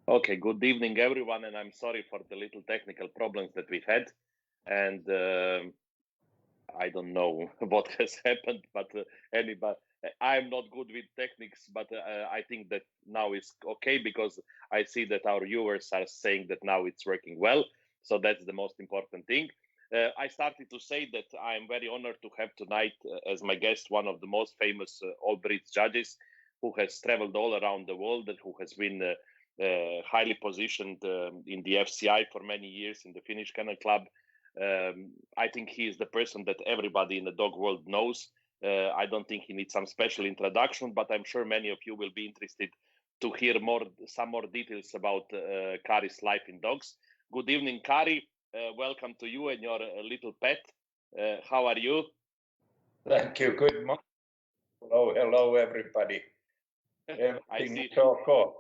Okay, good evening, everyone, and I'm sorry for the little technical problems that we've had. And I don't know what has happened, but anybody, I'm not good with techniques, but I think that now it's okay because I see that our viewers are saying that now it's working well. So that's the most important thing. I started to say that I'm very honored to have tonight as my guest one of the most famous All Brits judges who has traveled all around the world and who has been highly positioned in the FCI for many years in the Finnish Kennel Club. I think he is the person that everybody in the dog world knows. I don't think he needs some special introduction, but I'm sure many of you will be interested to hear some more details about Kari's life in dogs. Good evening, Kari. Welcome to you and your little pet. How are you? Thank you. Good morning. Hello, everybody. Everything is okay.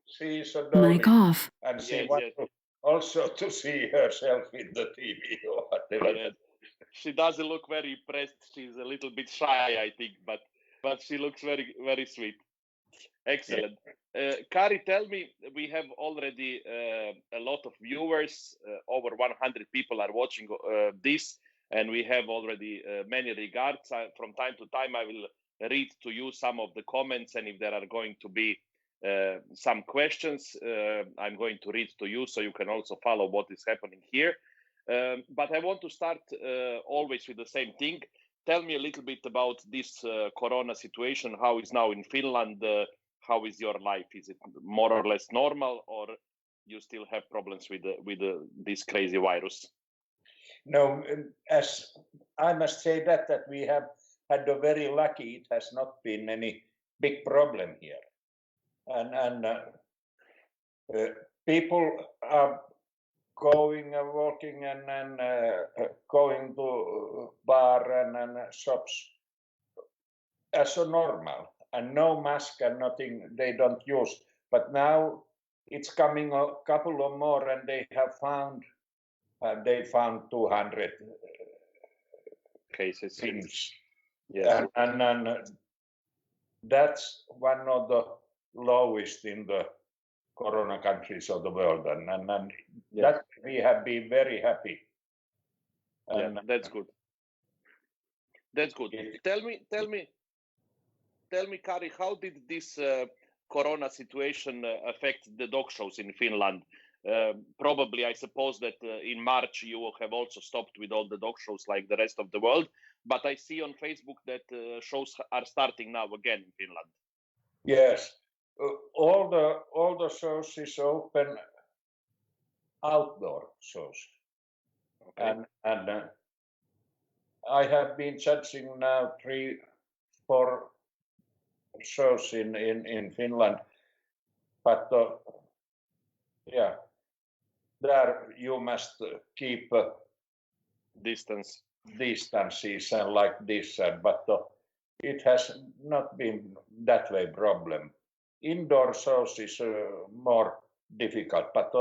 She is a dog, and she wants also to see herself in the TV or whatever. She doesn't look very impressed. She's a little bit shy, I think, but she looks very, very sweet. Excellent. Kari, tell me, we have already a lot of viewers. Over 100 people are watching this, and we have already many regards. From time to time, I will read to you some of the comments, and if there are going to be some questions, I'm going to read to you so you can also follow what is happening here. But I want to start always with the same thing. Tell me a little bit about this corona situation. How is now in Finland? How is your life? Is it more or less normal, or you still have problems with this crazy virus? No, as I must say that we have had a very lucky. It has not been any big problem here, and people are going and walking and going to bar and shops as a normal, and no mask and nothing they don't use. But now it's coming a couple of more, and they found 200 cases. Things. Yes. And that's one of the lowest in the corona countries of the world, and yes, that we have been very happy. And yeah, that's good. That's good. Tell me, Kari, how did this corona situation affect the dog shows in Finland? Probably, I suppose that in March you have also stopped with all the dog shows like the rest of the world. But I see on Facebook that shows are starting now again in Finland. Yes, all the shows is open, outdoor shows. Okay. And I have been judging now 3-4 shows in Finland, but yeah, there you must keep distances and like this, but it has not been that way problem. Indoor shows is more difficult, but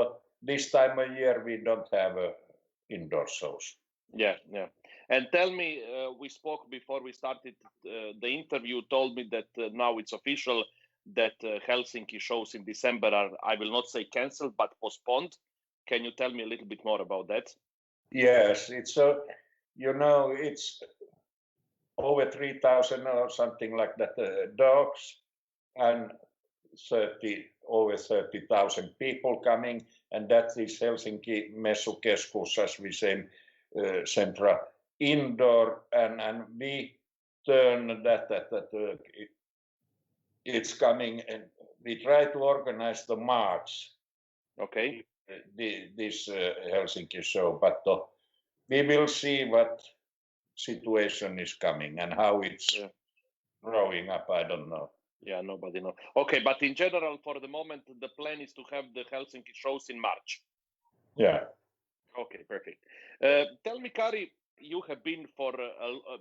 this time of year we don't have indoor shows. Yeah. And tell me, we spoke before we started the interview, told me that now it's official that Helsinki shows in December are, I will not say cancelled, but postponed. Can you tell me a little bit more about that? Yes, it's it's over 3,000 or something like that dogs, and over 30,000 people coming, and that is Helsinki Messukeskus, as we say, central indoor, and we turn that it's coming, and we try to organize the March. Okay. This Helsinki show, but we will see what situation is coming and how it's growing up. I don't know. Yeah, nobody knows. Okay, but in general, for the moment, the plan is to have the Helsinki shows in March. Yeah. Okay, perfect. Tell me, Kari, you have been for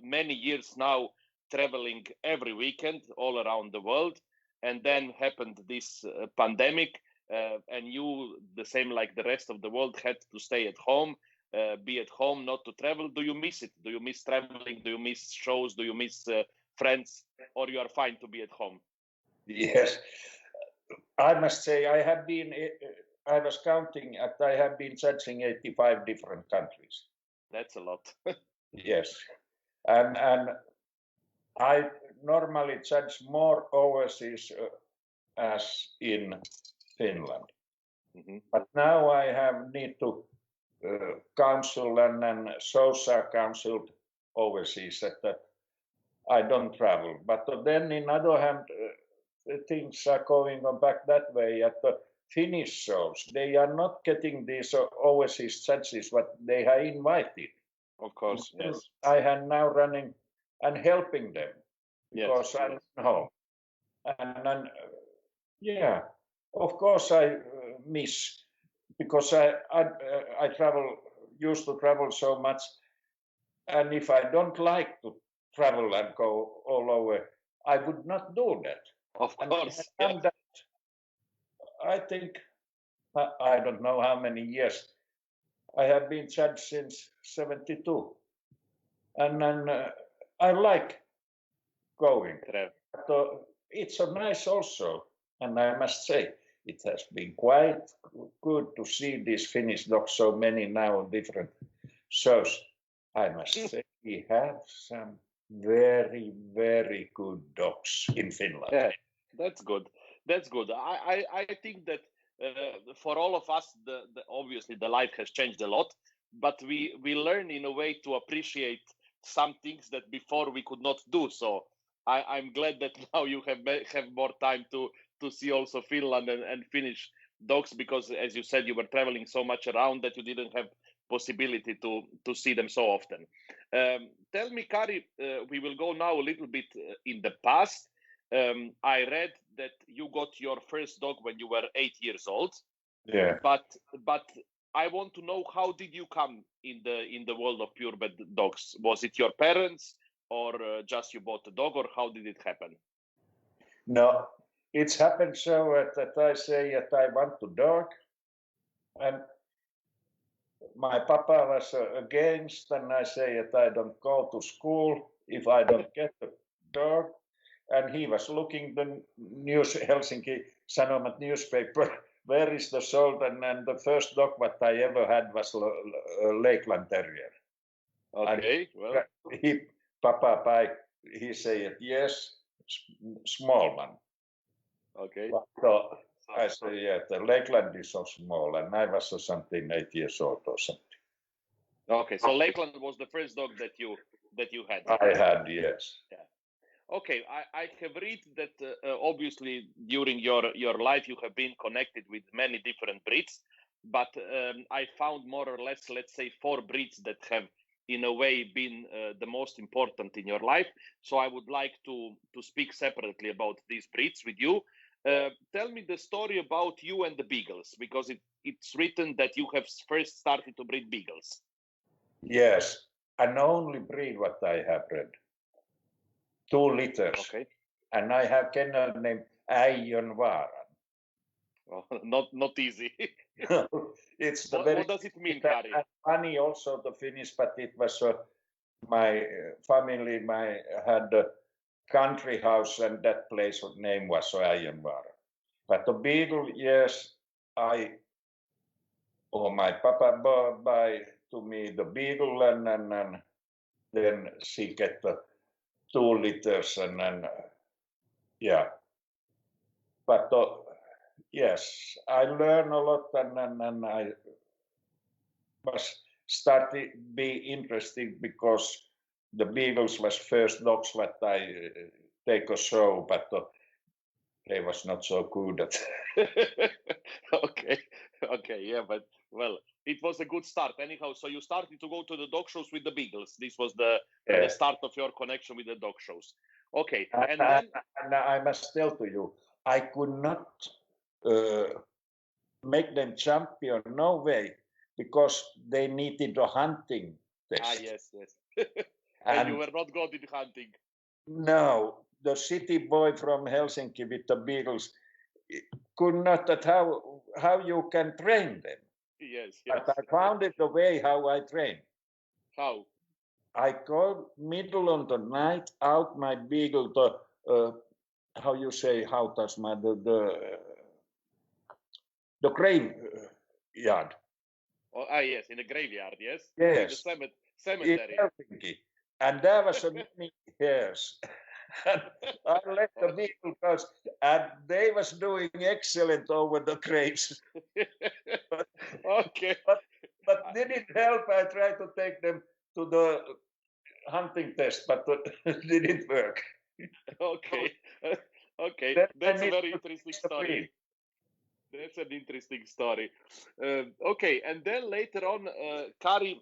many years now traveling every weekend all around the world, and then happened this pandemic, and you, the same like the rest of the world, had to stay at home, be at home, not to travel. Do you miss it? Do you miss traveling? Do you miss shows? Do you miss friends? Or you are fine to be at home? Yes, I must say I was counting that I have been judging 85 different countries. That's a lot. Yes, and I normally judge more overseas as in Finland. But now I have need to counsel and social counsel overseas that I don't travel. But then in other hand, things are going on back that way at the Finnish shows. They are not getting these overseas judges what they are invited. Of course, yes. I am now running and helping them because Yes, I'm home. And yeah, of course I miss because I used to travel so much, and if I don't like to travel and go all over, I would not do that. Of course. I have done that, I think, I don't know how many years. I have been judged since 72, and then I like going. It's so nice also, and I must say it has been quite good to see these Finnish dogs, so many now different shows. I must say we have some very, very good dogs in Finland. Yeah, that's good. That's good. I think that for all of us, obviously the life has changed a lot, but we learn in a way to appreciate some things that before we could not do. So I'm glad that now you have more time to see also Finland and Finnish dogs, because as you said, you were traveling so much around that you didn't have possibility to see them so often. Tell me, Kari, we will go now a little bit in the past. I read that you got your first dog when you were 8 years old. Yeah. But I want to know, how did you come in the world of purebred dogs? Was it your parents, or just you bought a dog, or how did it happen? No, it's happened so that I say that I want a dog, and my papa was against, and I say that I don't go to school if I don't get a dog. And he was looking the Helsinki Sanomat newspaper, where is the sold, and the first dog what I ever had was a Lakeland Terrier. Okay, well. Papa he said yes, small one. Okay. So I said, yeah, the Lakeland is so small, and I was something 8 years old or something. Okay, so Lakeland was the first dog that you had. I had, yes. Yeah. Okay, I have read that obviously during your life you have been connected with many different breeds, but I found more or less, let's say, 4 breeds that have in a way been the most important in your life. So I would like to speak separately about these breeds with you. Tell me the story about you and the beagles, because it's written that you have first started to breed beagles. Yes, an only breed what I have bred. 2 liters. Okay. And I have kennel named Äijönvaaran. Oh, not easy. It's the what does it mean, Kari? Funny also the Finnish, but it was my family. Had a country house, and that place name was Äijönvaara. But the beagle, yes, my papa buy to me the beagle, and then she get the 2 liters, and yeah. But yes, I learned a lot, and I was started be interesting because the beagles was first dogs that I take a show, but they was not so good at. Okay, yeah, but well, it was a good start anyhow. So you started to go to the dog shows with the beagles. This was the start of your connection with the dog shows. Okay, and then I must tell to you, I could not make them champion, no way, because they needed a hunting test. Yes. and you were not good in hunting. No, the city boy from Helsinki with the beagles could not, that how you can train them. Yes. But I found it the way how I train. How? I go middle of the night out my beagle to how you say, how does my the the graveyard. Oh, yes, in the graveyard, yes? Yes. In the In cemetery. Helsinki. And there was a many hairs. And I left the vehicles, and they was doing excellent over the graves. Okay. But didn't help. I tried to take them to the hunting test, but it didn't work. Okay. Okay. Then I That's a need very to interesting fix the story. breed. That's an interesting story. Okay, and then later on, Kari,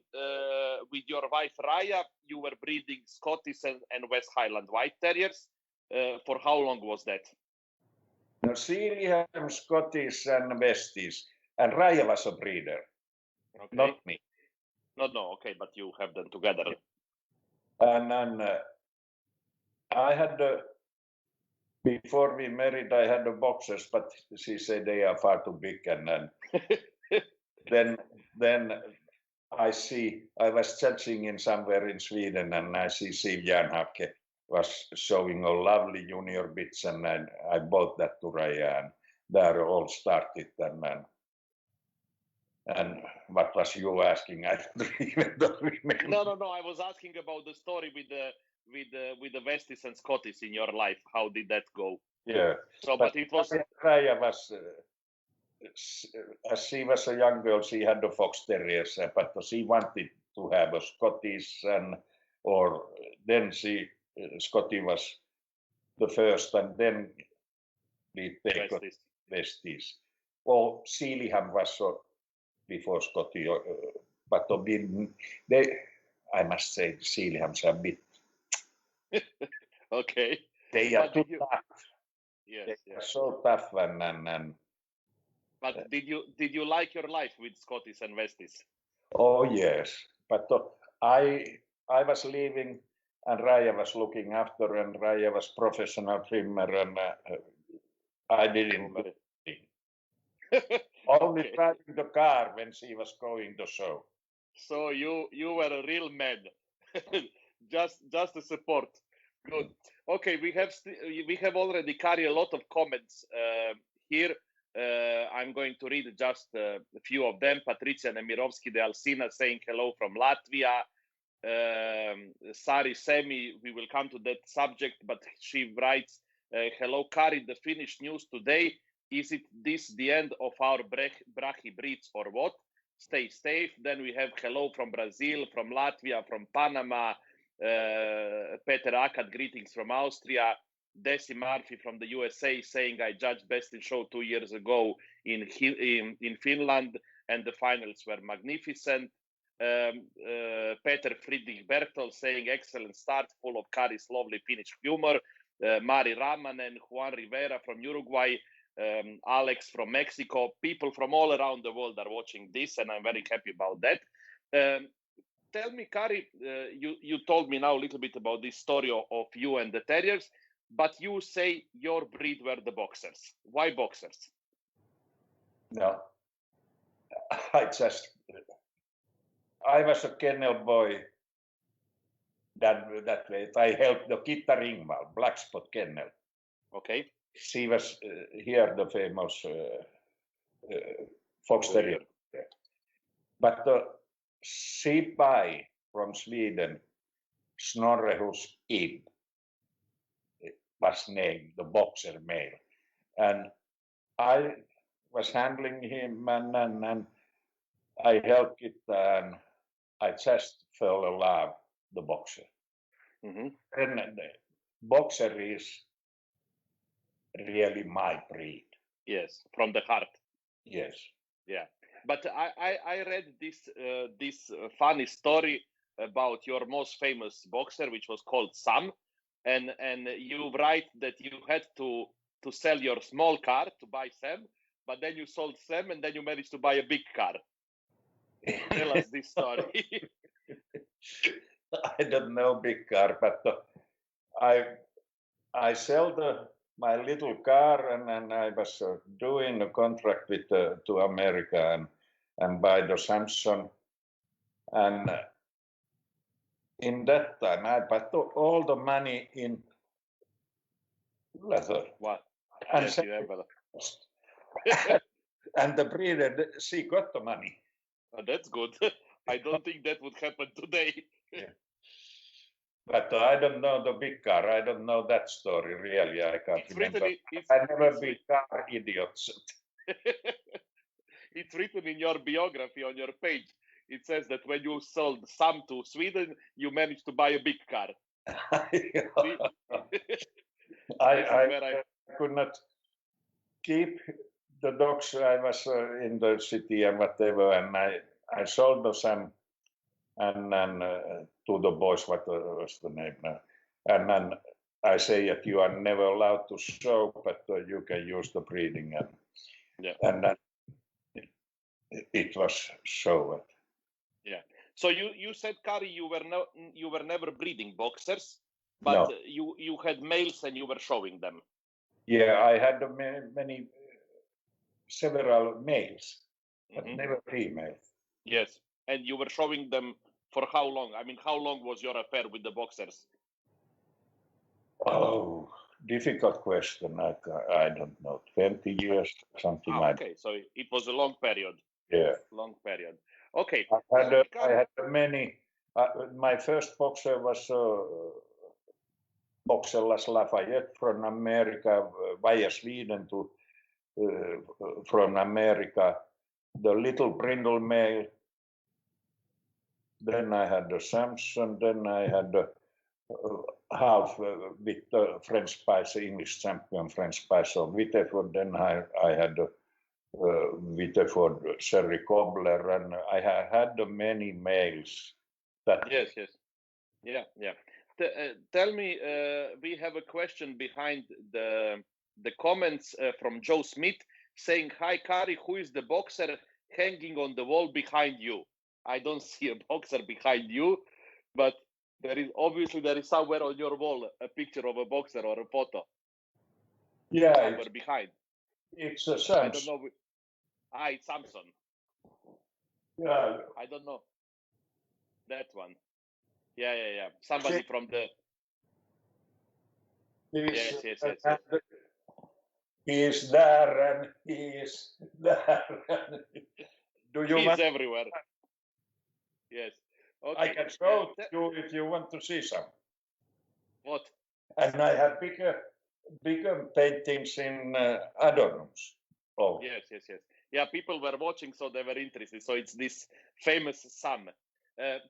with your wife Raya, you were breeding Scottish and West Highland White Terriers. For how long was that? No, Sealyham, Scottish, and Westies. And Raya was a breeder, Okay. not me. No, okay, but you have them together. And I had before we married, I had the boxers, but she said they are far too big. And then I was judging in somewhere in Sweden, and I see Siv Järnhake was showing a lovely junior bits, and I bought that to Raya, and there all started. And what was you asking? I don't remember. No. I was asking about the story with the Westies and Scottish in your life. How did that go? Yeah. So, but it was Raya was, as she was a young girl, she had the fox terriers, but she wanted to have a Scottish, or then Scotty was the first, and then we take Westies. Or Sealyham was before Scotty, but I must say Sealyhams are a bit. Okay. They are too tough. Yes. They are so tough, and but did you like your life with Scottish and Westies? Oh yes, but I was leaving, and Raya was looking after, and Raya was professional trimmer, and I didn't do anything. Only driving the car when she was going to show. So you were a real man, just a support. Good. Okay, we have already carried a lot of comments here. I'm going to read just a few of them. Patricia Nemirovski de Alsina saying hello from Latvia. Sari Semi, we will come to that subject, but she writes, hello Kari, the Finnish news today. Is it this the end of our Brahi breeds or what? Stay safe. Then we have hello from Brazil, from Latvia, from Panama. Peter Akat, greetings from Austria. Desi Murphy from the USA saying I judged Best in Show 2 years ago in Finland, and the finals were magnificent. Peter Friedrich Bertol saying excellent start, full of Kari's lovely Finnish humor. Mari Ramanen, Juan Rivera from Uruguay, Alex from Mexico. People from all around the world are watching this, and I'm very happy about that. Tell me, Kari, you told me now a little bit about this story of you and the Terriers, but you say your breed were the Boxers. Why Boxers? No, I was a kennel boy that way. I helped the Kitta Ringvall, Black Spot Kennel. Okay. She was here, the famous fox terrier. But she buy from Sweden, Snorrehus Ib was named the Boxer male, and I was handling him, and I helped it, and I just fell in love the Boxer. Mm-hmm. And the Boxer is really my breed. Yes, from the heart. Yes. Yeah, but I read this funny story about your most famous boxer, which was called Sam, and you write that you had to sell your small car to buy Sam, but then you sold Sam, and then you managed to buy a big car. Tell us this story. I don't know big car, but I sold my little car, and I was doing a contract with to America and buy the Samson, and in that time I put all the money in leather. What? And Yes, you have And the breeder, she got the money. That's good. I don't think that would happen today. But I don't know the big car. I don't know that story really. I can't remember. I never been car idiots. It's written in your biography on your page. It says that when you sold some to Sweden, you managed to buy a big car. I could not keep the dogs. I was in the city and whatever, and I sold those and to the boys, what was the name now? And then I say that you are never allowed to show, but you can use the breeding, and then it was shown. Yeah. So you said, Kari, you were never breeding boxers, but no. you had males and you were showing them. Yeah, I had several males, but never females. Yes, and you were showing them for how long? I mean, how long was your affair with the boxers? Oh, difficult question. I don't know, 20 years, something like that. Okay, so it was a long period. Yeah. Long period. Okay. I had many. My first boxer was Boxer Las Lafayette from America, via Sweden to from America. The little brindle male. Then I had the Samson. Then I had the half with the French Spice, English champion French Spice of Witteford. Then I had the Witteford Sherry Cobbler, and I had many males. Yes. Yeah. Tell me, we have a question behind the comments from Joe Smith saying, "Hi, Kari, who is the boxer hanging on the wall behind you?" I don't see a boxer behind you, but there is somewhere on your wall a picture of a boxer or a photo. Yeah, somewhere behind. It's a Samson. I don't know. It's Samson. Yeah. I don't know. That one. Yeah. Somebody from the. Yes. He is there and he is there. He's everywhere. Yes. Okay. I can show you if you want to see some. What? And I have bigger paintings in Adornums. Oh. Yes. Yeah, people were watching, so they were interested. So it's this famous sun.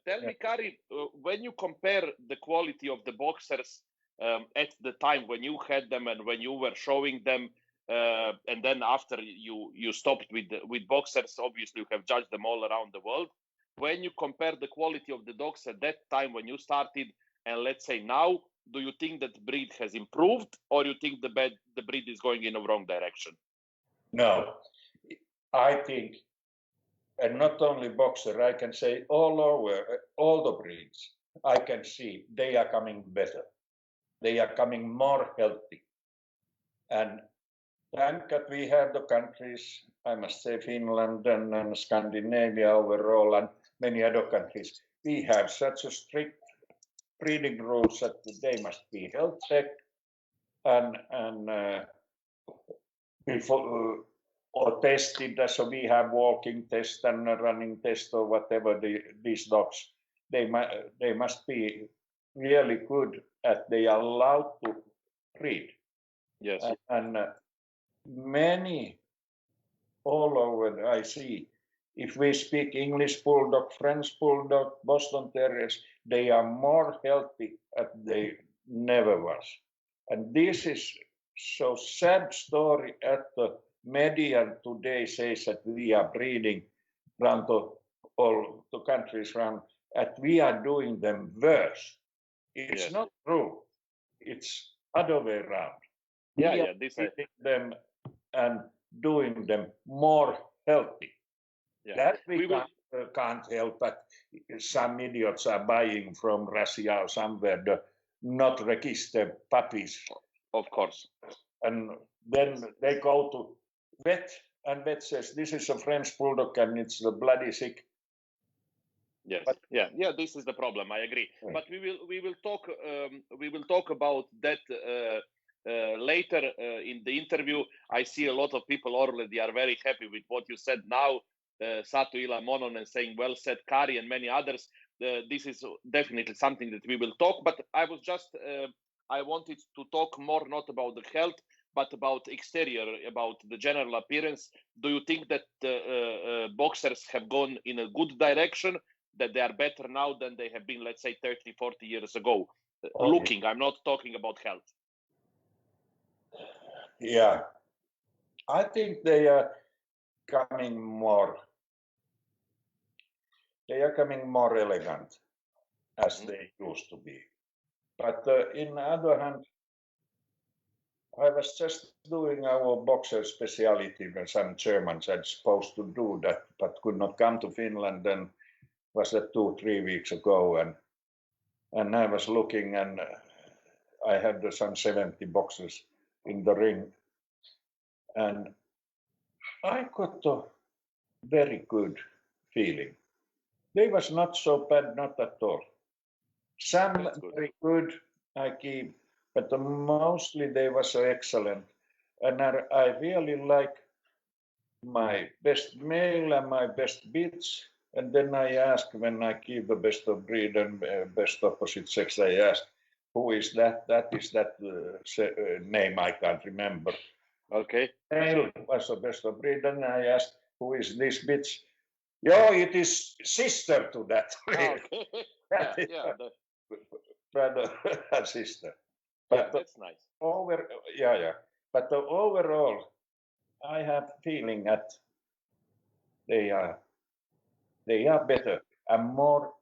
Tell me, Kari, when you compare the quality of the boxers at the time when you had them and when you were showing them, and then after you stopped with boxers, obviously you have judged them all around the world. When you compare the quality of the dogs at that time when you started, and let's say now, do you think that breed has improved, or you think the breed is going in the wrong direction? No, I think, and not only boxer, I can say all over, all the breeds, I can see they are coming better. They are coming more healthy. And thank God we have the countries, I must say Finland and Scandinavia overall and many other countries. We have such a strict breeding rules that they must be health checked and before or tested. So we have walking test and running test or whatever. These dogs, they must be really good at they are allowed to breed. Yes. And many all over I see. If we speak English Bulldog, French Bulldog, Boston Terriers, they are more healthy than they never was. And this is so sad story at the media today says that we are breeding around all the countries around, that we are doing them worse. It's not true. It's other way around. We are breeding them and doing them more healthy. Yeah. That we can't help, but some idiots are buying from Russia or somewhere the not registered puppies. Of course. And then they go to vet, and vet says this is a French Bulldog and it's the bloody sick. Yes, but, yeah. This is the problem. I agree. But we will talk about that later in the interview, I see a lot of people already are very happy with what you said now. Satu Ila Mononen saying, well said, Kari, and many others. This is definitely something that we will talk, but I was just, I wanted to talk more not about the health, but about exterior, about the general appearance. Do you think that boxers have gone in a good direction, that they are better now than they have been, let's say, 30, 40 years ago? Looking, I'm not talking about health. Yeah, I think they are coming more elegant as they used to be. But in the other hand, I was just doing our boxer speciality when some Germans had supposed to do that, but could not come to Finland. And was that 2-3 weeks ago, and I was looking, and I had some 70 boxers in the ring, and I got a very good feeling. They was not so bad, not at all. Some very good, I keep, but mostly they was so excellent. And I really like my best male and my best beats. And then I ask, when I keep the best of breed and best opposite sex, I ask, who is that? That is that name I can't remember. Okay. Male was the best of breed, and I asked, who is this bitch? Yeah, it is sister to that. Okay. Brother and sister. But that's nice. But overall, I have feeling that they are better and more.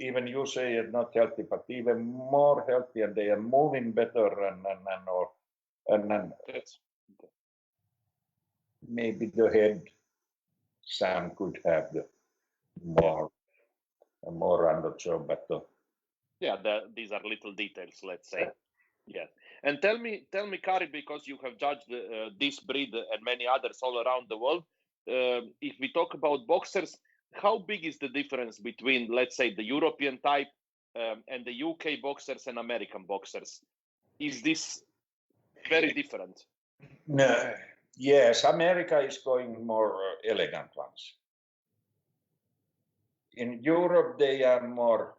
Even you say it not healthy, but even more healthy, and they are moving better and that's maybe the head. Sam could have the more on the job, but these are little details, let's say. Yeah. And tell me, Kari, because you have judged this breed and many others all around the world. If we talk about boxers, how big is the difference between, let's say, the European type and the UK boxers and American boxers? Is this very different? No. Yes, America is going more elegant ones. In Europe, they are more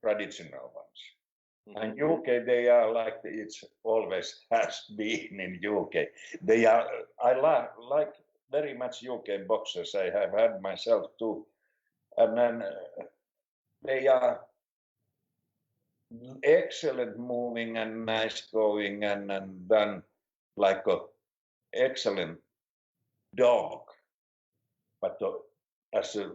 traditional ones. And UK, they are like it's always has been in UK. They are. I like very much UK boxers. I have had myself too, and then they are excellent moving and nice going and done like a excellent dog. But as a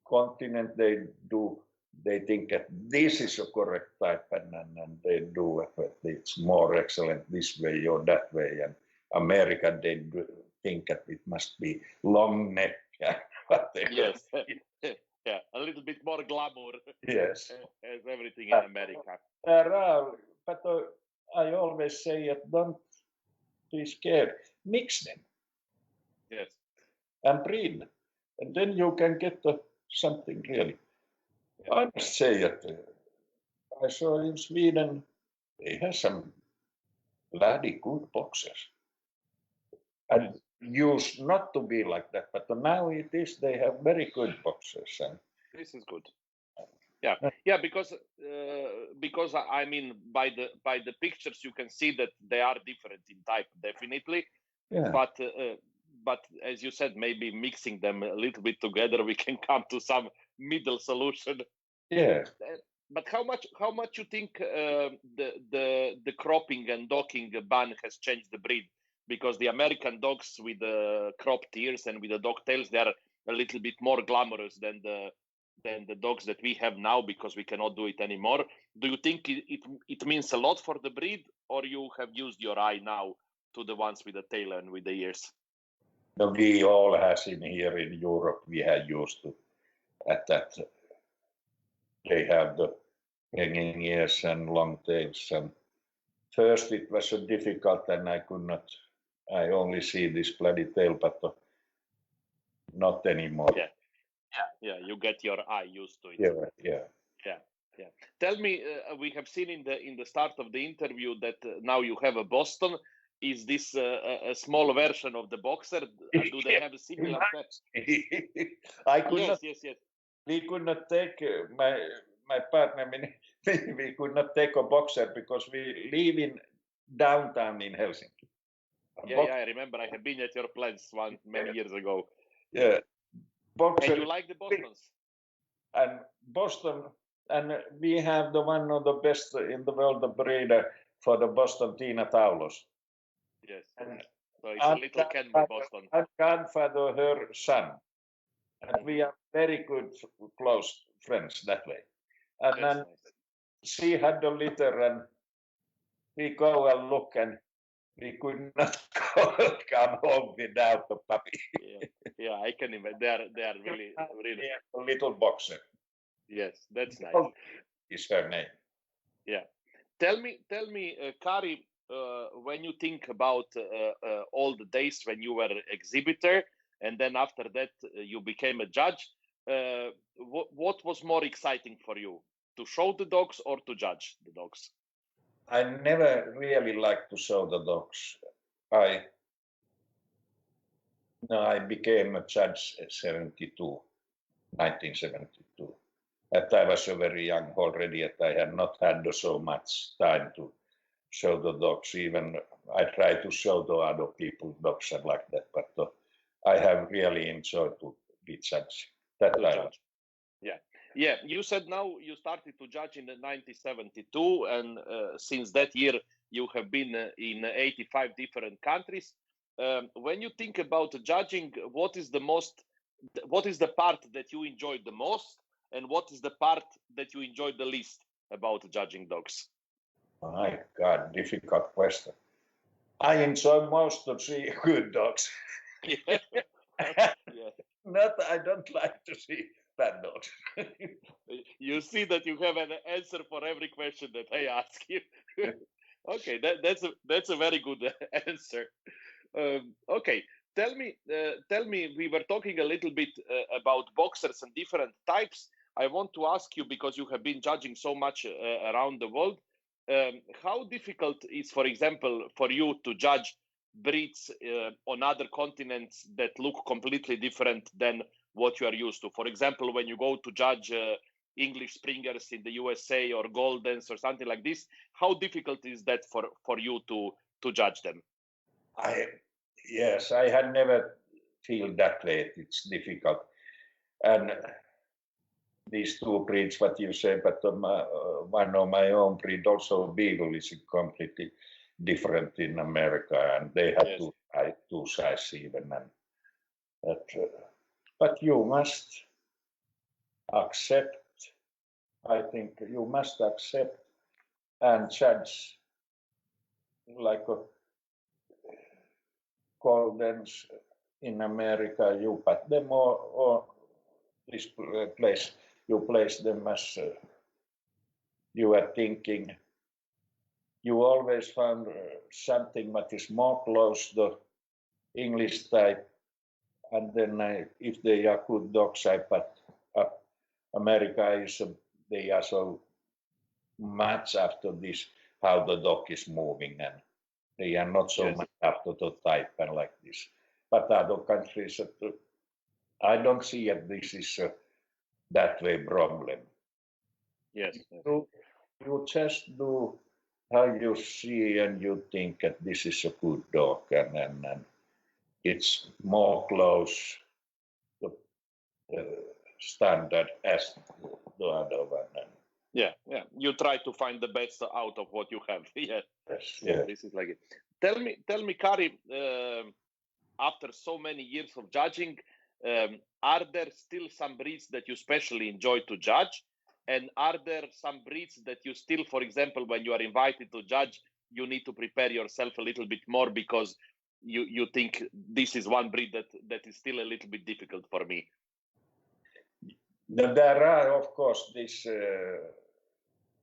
continent, they think that this is a correct type, and they do it. It's more excellent this way or that way. And America, they think that it must be long neck. Yes. Yeah, a little bit more glamour. Yes. As everything in America. But I always say it, don't be scared. Mix them. Yes. And breed. And then you can get something really. I must say it. I saw in Sweden, they have some bloody good boxers. And used not to be like that, but now it is. They have very good boxers. And this is good. Yeah, because I mean, by the pictures you can see that they are different in type, definitely. Yeah. But as you said, maybe mixing them a little bit together, we can come to some middle solution. Yeah. But how much you think the cropping and docking ban has changed the breed? Because the American dogs with the cropped ears and with the dog tails, they are a little bit more glamorous than the dogs that we have now, because we cannot do it anymore. Do you think it means a lot for the breed, or you have used your eye now to the ones with the tail and with the ears? No, we all has in here in Europe, we have used to at that. They have the hanging ears and long tails. And first it was so difficult, and I only see this bloody tail, but not anymore. Yeah, you get your eye used to it. Yeah. Yeah. Tell me, we have seen in the start of the interview that now you have a Boston. Is this a small version of the Boxer? Do they have a similar steps? I could Yes, not. yes, yes. We could not take my partner. We could not take a Boxer because we live in downtown in Helsinki. Yeah, I remember. I have been at your plants many years ago. Yeah, Boxer. And you like the Bostons? And Boston, and we have the one of the best in the world, the breeder for the Boston Tina Taulos. Yes. And so it's a little Kenmore Boston. And grandfather, her son. And we are very good, close friends that way. And then nice. she had a litter, and we go and look, and we could not come home without the puppy. Yeah, I can imagine. They are really. A little Boxer. Yes, that's nice. Is her name. Yeah. Tell me, Kari, when you think about all the days when you were exhibitor, and then after that you became a judge, what was more exciting for you, to show the dogs or to judge the dogs? I never really liked to show the dogs. I became a judge at 1972. At I was very young already, and I had not had so much time to show the dogs. Even I tried to show the other people dogs and like that, but I have really enjoyed to be judge. Yeah. You said now you started to judge in 1972, and since that year you have been in 85 different countries. When you think about judging, what is the part that you enjoyed the most, and what is the part that you enjoyed the least about judging dogs? My God, difficult question. I enjoy most to see good dogs. Yeah. I don't like to see bad dogs. You see that you have an answer for every question that I ask you. Okay, that's a very good answer. Okay, tell me. We were talking a little bit about boxers and different types. I want to ask you, because you have been judging so much around the world, how difficult is, for example, for you to judge breeds on other continents that look completely different than what you are used to? For example, when you go to judge English Springers in the USA or Goldens or something like this, how difficult is that for you to judge them? Yes, I had never feel that way. It's difficult. And these two breeds, what you say, but one of my own breed, also Beagle, is completely different in America, and they have two sizes even. And but you must accept. I think you must accept and judge, like Goldens in America. You put them or this place. You place them as you are thinking. You always found something that is more close to the English type, and then if they are good dogs, I put up. America is they are so much after this how the dog is moving, and they are not so much after the type and like this. But other countries, I don't see that this is that way problem. Yes. You just do how you see and you think that this is a good dog, and it's more close to standard as the other one. Yeah. You try to find the best out of what you have. Yes. This is like it. Tell me, Kari. After so many years of judging, are there still some breeds that you especially enjoy to judge? And are there some breeds that you still, for example, when you are invited to judge, you need to prepare yourself a little bit more because you think this is one breed that is still a little bit difficult for me? There are, of course, these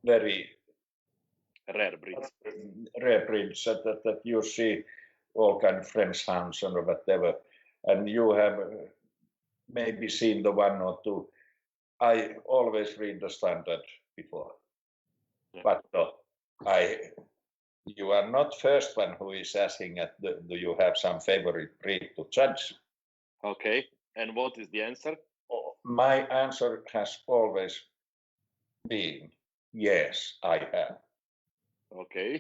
very rare breeds that you see all kind of French hounds or whatever, and you have maybe seen the one or two. I always read the standard before. Yeah. But you are not first one who is asking do you have some favorite breed to judge? Okay, and what is the answer? My answer has always been yes, I have. Okay.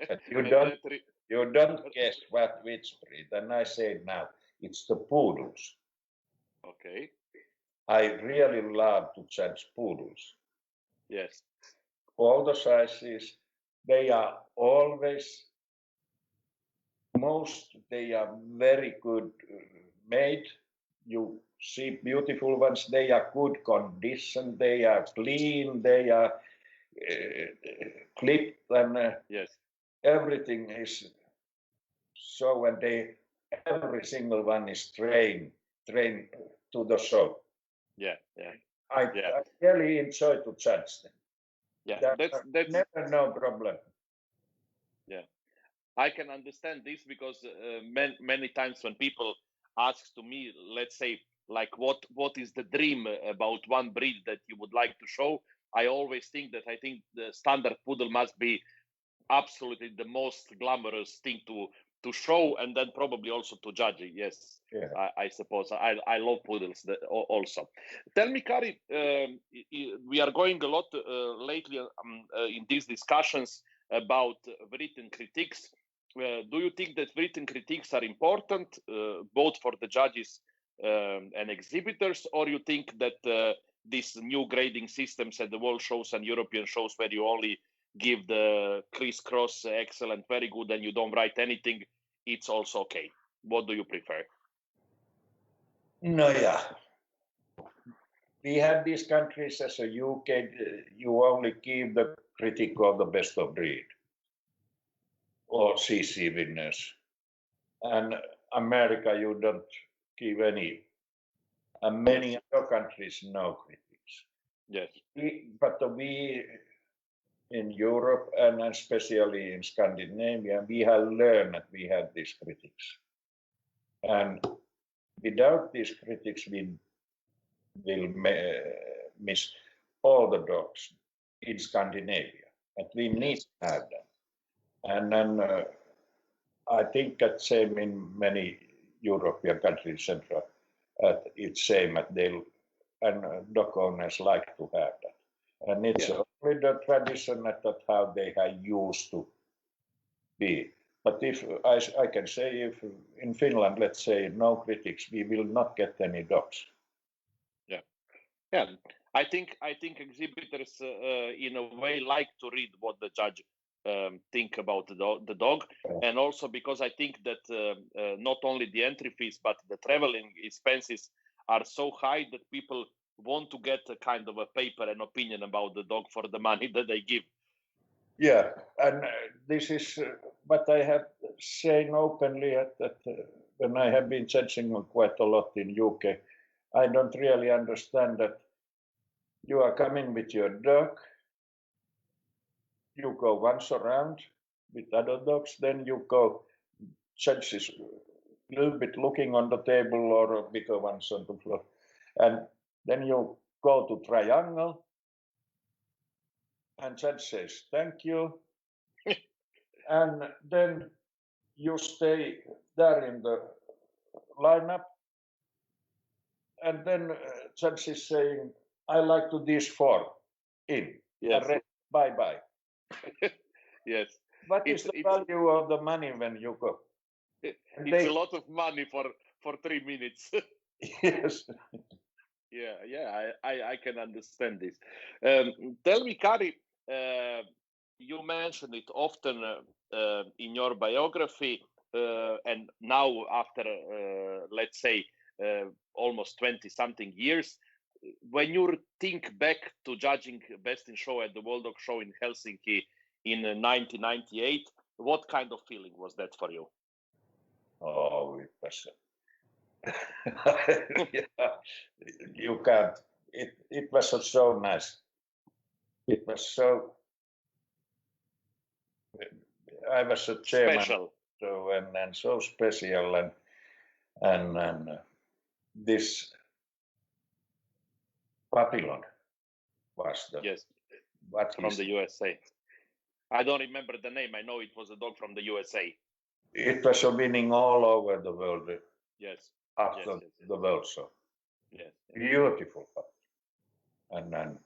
But you And don't that you don't guess which breed, and I say now it's the poodles. okay. I really love to judge poodles. Yes. All the sizes, they are always they are very good made. You see beautiful ones, they are good condition, they are clean, they are clipped, and Yes. everything is so, and every single one is trained to the show. Yeah. Yeah. I really enjoy to judge them. Yeah. That's That's never no problem. yeah. I can understand this because many times when people ask to me, let's say, like what is the dream about one breed that you would like to show, I always think that I think the standard poodle must be absolutely the most glamorous thing to show, and then probably also to judge it. Yes, Yeah. I suppose I love poodles also. Tell me, Kari, we are going a lot lately in these discussions about written critiques. Do you think that written critiques are important both for the judges and exhibitors, or you think that these new grading systems at the world shows and European shows where you only give the crisscross excellent, very good, and you don't write anything, it's also okay? What do you prefer? No, yeah. We have these countries as a UK, you only give the critic of the best of breed or CC winners. And America, you don't give any. And many other countries, no critics. Yes. But we in Europe and especially in Scandinavia, we have learned that we have these critics. And without these critics, we will miss all the dogs in Scandinavia. And we need to have them. And then I think that same in many European countries, Central, it's same at and dog owners like to have that. And it's only the tradition that how they are used to be. But if I can say, if in Finland, let's say no critics, we will not get any dogs. Yeah, I think exhibitors in a way like to read what the judge think about the dog, and also because I think that not only the entry fees but the traveling expenses are so high that people want to get a kind of a paper and opinion about the dog for the money that they give. Yeah, and this is what I have said openly that when I have been judging quite a lot in UK, I don't really understand that you are coming with your dog, you go once around with other dogs, then you go, judge is a little bit looking on the table or a bigger ones on the floor, and then you go to triangle, and judge says thank you, and then you stay there in the lineup, and then judge is saying, I like to these four in. Yes. Bye bye. Yes. What is the value of the money when you go? It's a lot of money for 3 minutes. Yes. Yeah, I can understand this. Tell me, Kari, you mentioned it often in your biography, and now after, let's say, almost 20-something years, when you think back to judging Best in Show at the World Dog Show in Helsinki in 1998, what kind of feeling was that for you? Oh, it was yeah, you can't. It was so nice. It was so. I was a chairman, Special. so and so special, and this Babylon was the Yes, what from is the USA. I don't remember the name. I know it was a dog from the USA. it was winning all over the world Yes. after Yes. the World Show. Yes. Beautiful pup. And then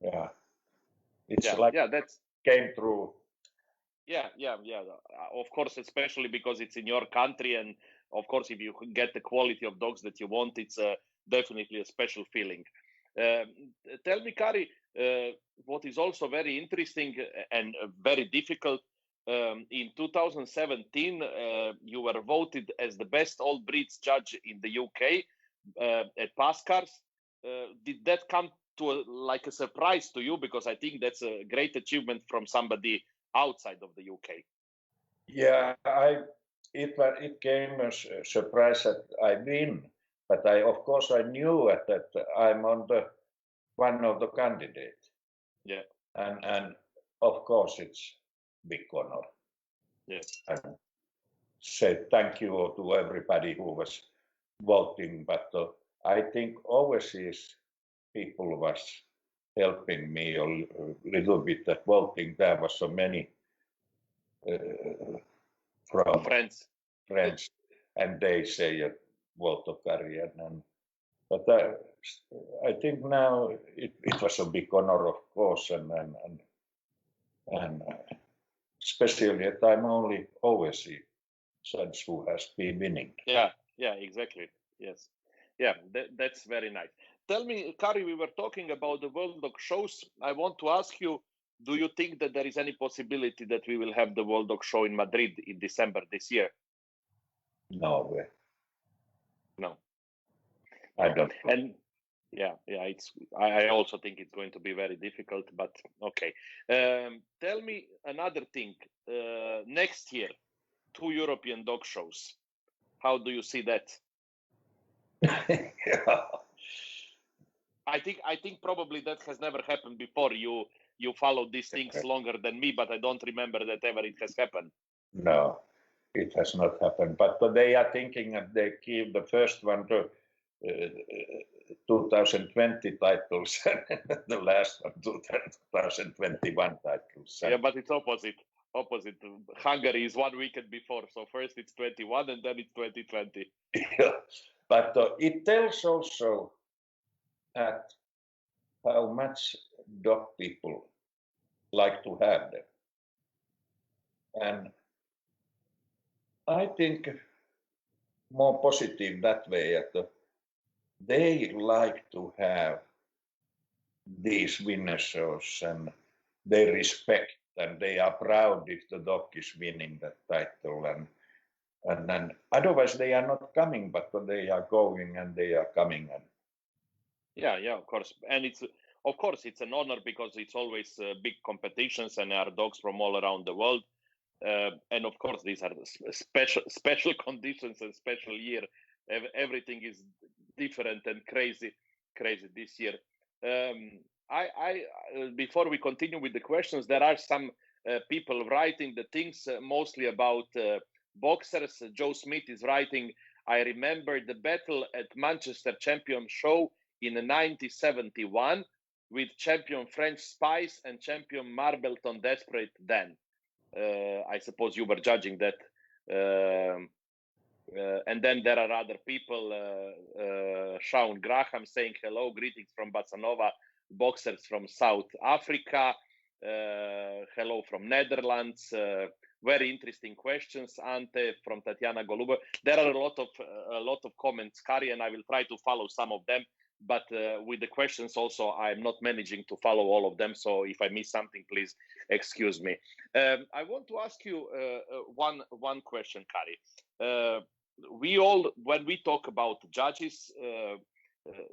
yeah, it's like that's came through. yeah. Of course, especially because it's in your country, and of course, if you get the quality of dogs that you want, it's definitely a special feeling. Tell me, Kari, what is also very interesting and very difficult. In 2017, you were voted as the best all breeds judge in the UK at Pascars. Did that come to like a surprise to you? Because I think that's a great achievement from somebody outside of the UK. Yeah, it came as a surprise that I win, but of course I knew that I'm on the one of the candidates. Yeah. And of course it's big honor. Yes. And say thank you to everybody who was voting, but I think overseas people was helping me a little bit at voting. There was so many from Friends, and they say vote of Kari. But I think now it was a big honor, of course, and especially that I'm only overseas judge who has been winning. Yeah, exactly. Yes. Yeah, that's very nice. Tell me, Kari, we were talking about the World Dog shows. I want to ask you, do you think that there is any possibility that we will have the World Dog show in Madrid in December this year? No way. No. I don't know. And I also think it's going to be very difficult, but okay. Tell me another thing. Next year, 2 European dog shows. How do you see that? Yeah. I think probably that has never happened before. You follow these things longer than me, but I don't remember that ever it has happened. No, it has not happened. But they are thinking that they give the first one to 2020 titles and the last one to 2021 titles. Yeah, but it's opposite. Hungary is 1 weekend before, so first it's 21 and then it's 2020. Yeah. But it tells also at how much dog people like to have them. And I think more positive that way that they like to have these winner shows and they respect and they are proud if the dog is winning that title and then otherwise they are not coming, but they are going and they are coming. And yeah, of course. And it's an honor because it's always big competitions and there are dogs from all around the world. And of course, these are special conditions and special year. Everything is different and crazy this year. I before we continue with the questions, there are some people writing the things mostly about boxers. Joe Smith is writing, I remember the battle at Manchester Champion Show in 1971 with champion French Spice and champion Marbleton Desperate then. I suppose you were judging that. And then there are other people, Sean Graham saying hello, greetings from Basanova, boxers from South Africa, hello from Netherlands, very interesting questions, Ante from Tatiana Goluba. There are a lot of comments, Kari, and I will try to follow some of them, but with the questions also, I'm not managing to follow all of them, so if I miss something, please excuse me. I want to ask you one question, Kari. We all, when we talk about judges,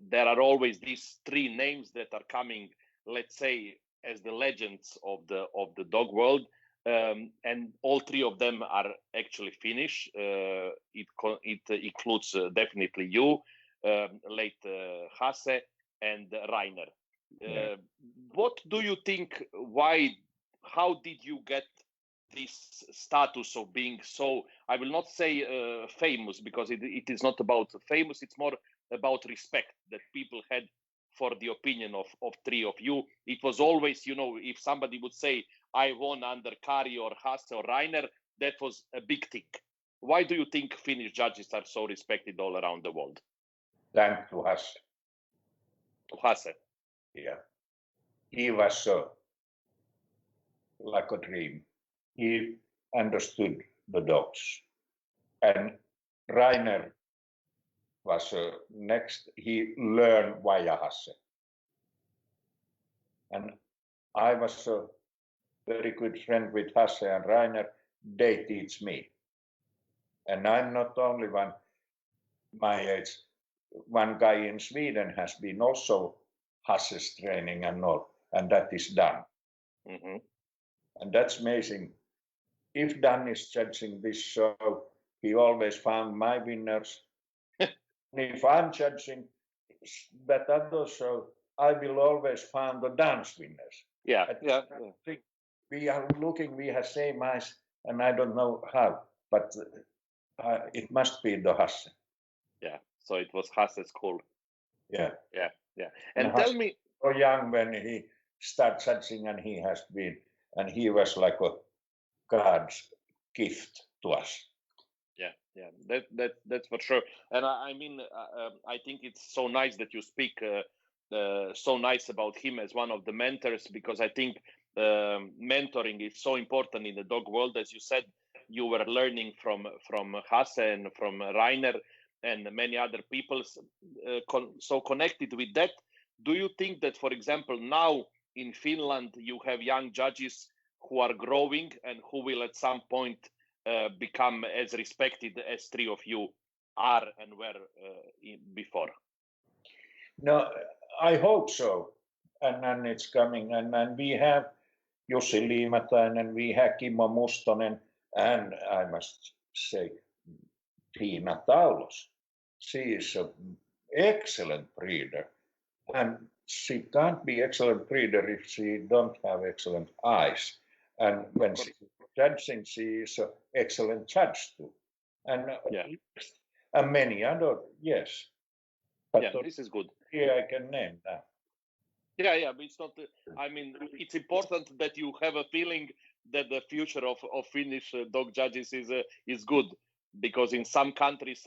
there are always these 3 names that are coming, let's say, as the legends of the dog world, and all 3 of them are actually Finnish. It includes definitely you, late Hasse, and Rainer. What do you think? How did you get this status of being so, I will not say famous, because it is not about famous, it's more about respect that people had for the opinion of three of you. It was always, if somebody would say, I won under Kari or Hasse or Rainer, that was a big thing. Why do you think Finnish judges are so respected all around the world? Thank to Hasse. To Hasse. Yeah. He was like a dream. He understood the dogs. And Rainer was next. He learned via Hasse. And I was a very good friend with Hasse and Rainer. They teach me. And I'm not only one my age. One guy in Sweden has been also Hasse's training and all, and that is Dan. Mm-hmm. And that's amazing. If Dan is judging this show, he always found my winners. And if I'm judging that other show, I will always find the Dan's winners. Yeah. We are looking, we have same eyes, and I don't know how, but it must be the Hasse. Yeah, so it was Hasse's school. Yeah. And tell me, so young when he started judging, and he has been, and he was like a God's gift to us. Yeah, that's for sure. And I mean, I think it's so nice that you speak so nice about him as one of the mentors, because I think mentoring is so important in the dog world. As you said, you were learning from Hasse and from Rainer and many other people, so connected with that. Do you think that, for example, now in Finland you have young judges who are growing and who will at some point become as respected as three of you are and were before? No, I hope so, and it's coming. And we have Jussi Liimatainen, and we have Kimmo Mustonen, and I must say Tiina Taulos. She is an excellent breeder, and she can't be excellent breeder if she don't have excellent eyes. And when she's judging, she is an excellent judge too. And many other, yes. But this is good. Yeah, I can name that. Yeah, but it's not. I mean, it's important that you have a feeling that the future of Finnish dog judges is good, because in some countries,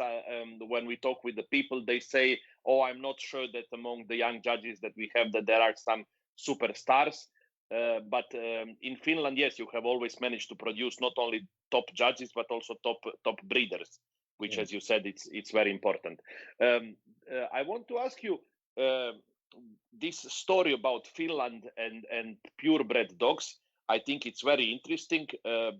when we talk with the people, they say, "Oh, I'm not sure that among the young judges that we have that there are some superstars." But in Finland, yes, you have always managed to produce not only top judges but also top breeders, which, as you said, it's very important. I want to ask you. This story about Finland and purebred dogs, I think it's very interesting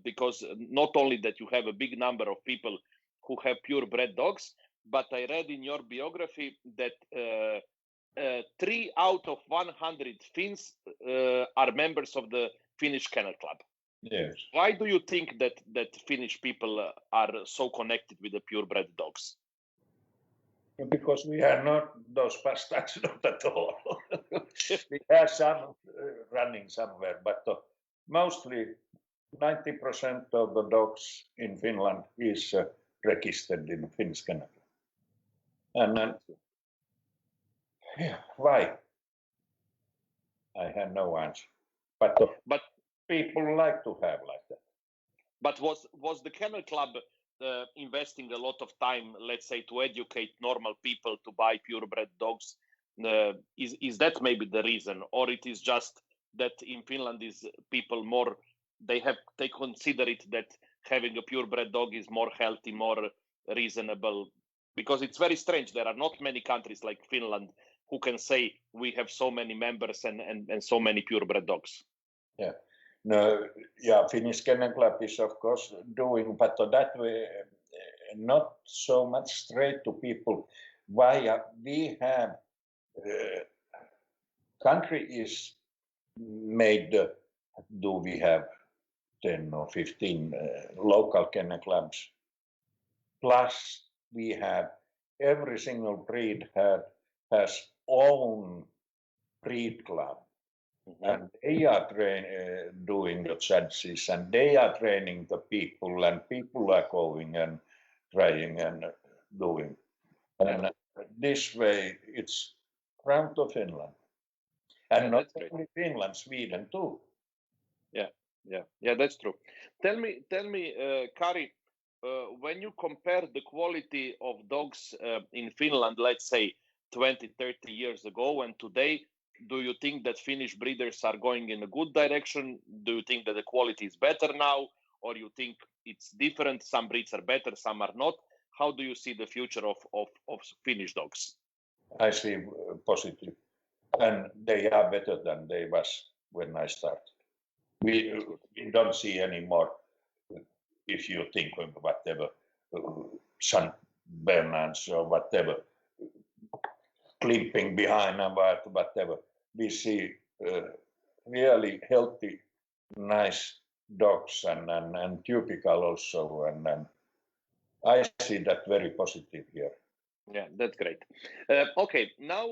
because not only that you have a big number of people who have purebred dogs, but I read in your biography that 3 out of 100 Finns are members of the Finnish Kennel Club. Yes. Why do you think that Finnish people are so connected with the purebred dogs? Because we are not those bastards, not at all. We have some running somewhere, but mostly 90% of the dogs in Finland is registered in Finnish Kennel Club. And why? I have no answer. But people like to have like that. But was the Kennel Club investing a lot of time, let's say, to educate normal people to buy purebred dogs? Is that maybe the reason, or it is just that in Finland is people more they consider it that having a purebred dog is more healthy, more reasonable? Because it's very strange. There are not many countries like Finland who can say we have so many members and so many purebred dogs. Yeah. No, Finnish Kennel Club is of course doing, but that way not so much straight to people. Why we have country is made. Do we have 10 or 15 local kennel clubs? Plus, we have every single breed has own breed club. And they are doing the judges, and they are training the people, and people are going and trying and doing. And this way, it's round to Finland. And Yeah, not that's great. only Finland, Sweden too. Yeah, that's true. Tell me, Kari, when you compare the quality of dogs in Finland, let's say 20, 30 years ago and today, do you think that Finnish breeders are going in a good direction? Do you think that the quality is better now? Or you think it's different? Some breeds are better, some are not. How do you see the future of Finnish dogs? I see positive. And they are better than they was when I started. We don't see anymore, if you think of whatever, San Bernards or whatever, clipping behind and whatever. We see really healthy, nice dogs and typical also. And I see that very positive here. Yeah, that's great. Okay, now,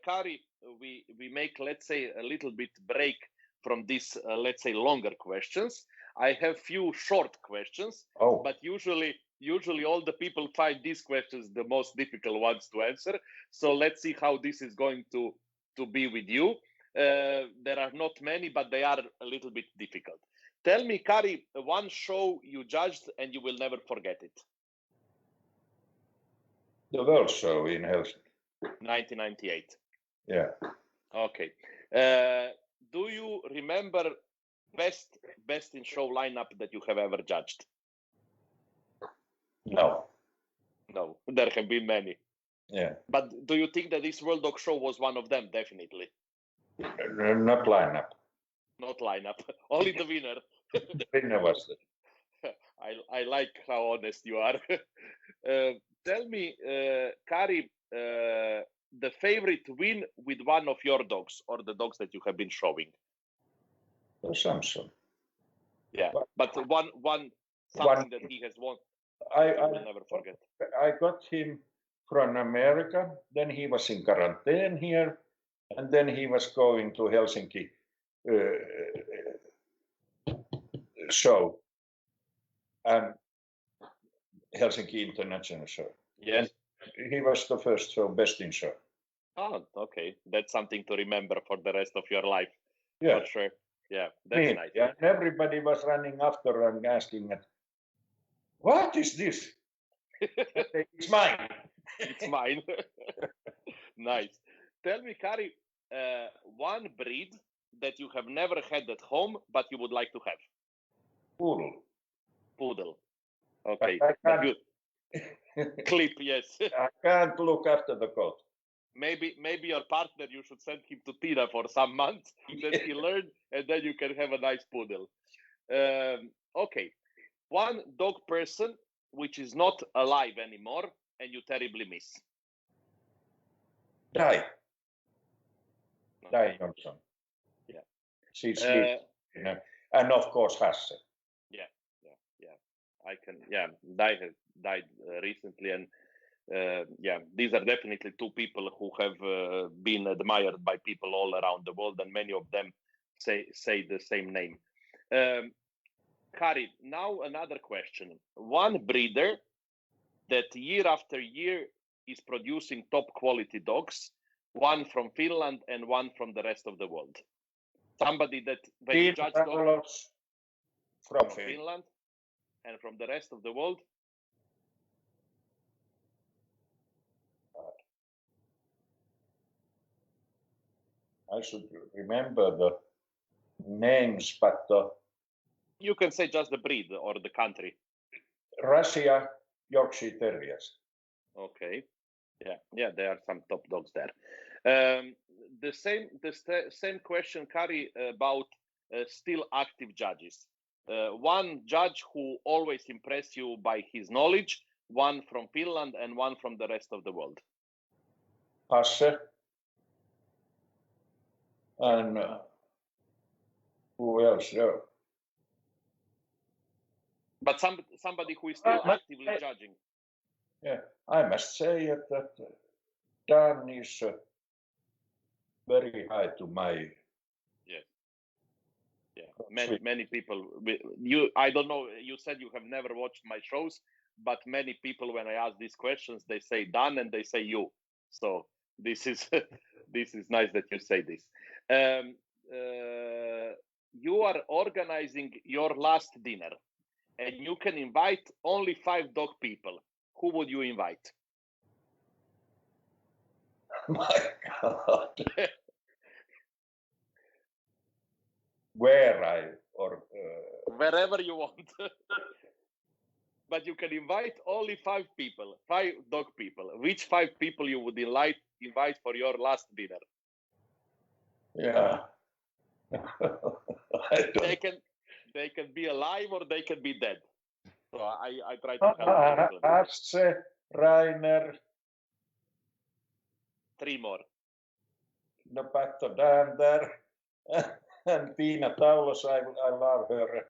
Kari, we make, let's say, a little bit break from this, let's say, longer questions. I have few short questions, but usually all the people find these questions the most difficult ones to answer. So let's see how this is going to be with you. There are not many, but they are a little bit difficult. Tell me, Kari, one show you judged and you will never forget it. The World Show in Helsinki. 1998. Yeah. Okay. Do you remember best in show lineup that you have ever judged? No. No, there have been many. Yeah. But do you think that this World Dog Show was one of them? Definitely. Not lineup. Not lineup. Only the winner. The winner was it. I like how honest you are. Tell me, Kari, the favorite win with one of your dogs or the dogs that you have been showing. Samson. Yeah, but one something that he has won. I will never forget. I got him from America. Then he was in quarantine here, and then he was going to Helsinki show and Helsinki International Show. Yes, and he was the first show, best in show. Oh, okay, that's something to remember for the rest of your life. Yeah, for sure. Yeah, that's nice. Yeah, and everybody was running after and asking, "What is this?" It's mine. It's mine. Nice. Tell me, Kari, one breed that you have never had at home but you would like to have. Poodle. Okay. Clip, yes. I can't look after the coat. Maybe your partner, you should send him to Tina for some months that he learned, and then you can have a nice poodle. Okay. One dog person which is not alive anymore and you terribly miss. Di Johnson. Yeah. She's and of course Hasse. Yeah. I can. Yeah, Di has died recently, and these are definitely two people who have been admired by people all around the world, and many of them say the same name. Kari, now another question. One breeder that year after year is producing top quality dogs, one from Finland and one from the rest of the world. Somebody that when you judge dogs from Finland and from the rest of the world. I should remember the names, but you can say just the breed or the country. Russia, Yorkshire Terriers. Okay. Yeah, there are some top dogs there. The same question, Kari, about still active judges. One judge who always impressed you by his knowledge, one from Finland and one from the rest of the world. Hasse. And who else? Yeah. But somebody who is still actively judging. Yeah, I must say that Dan is very high to my. Yes. Yeah. Many people. I don't know. You said you have never watched my shows, but many people, when I ask these questions, they say Dan and they say you. So This is this is nice that you say this. You are organizing your last dinner, and you can invite only 5 dog people. Who would you invite? My God. Where I or Wherever you want. But you can invite only 5 people, 5 dog people. Which 5 people you would invite for your last dinner? yeah. I don't. They can be alive or they can be dead. So I try to help you. Hasse, Rainer, 3 more. no Patto down there, and Tina Taulos. I love her,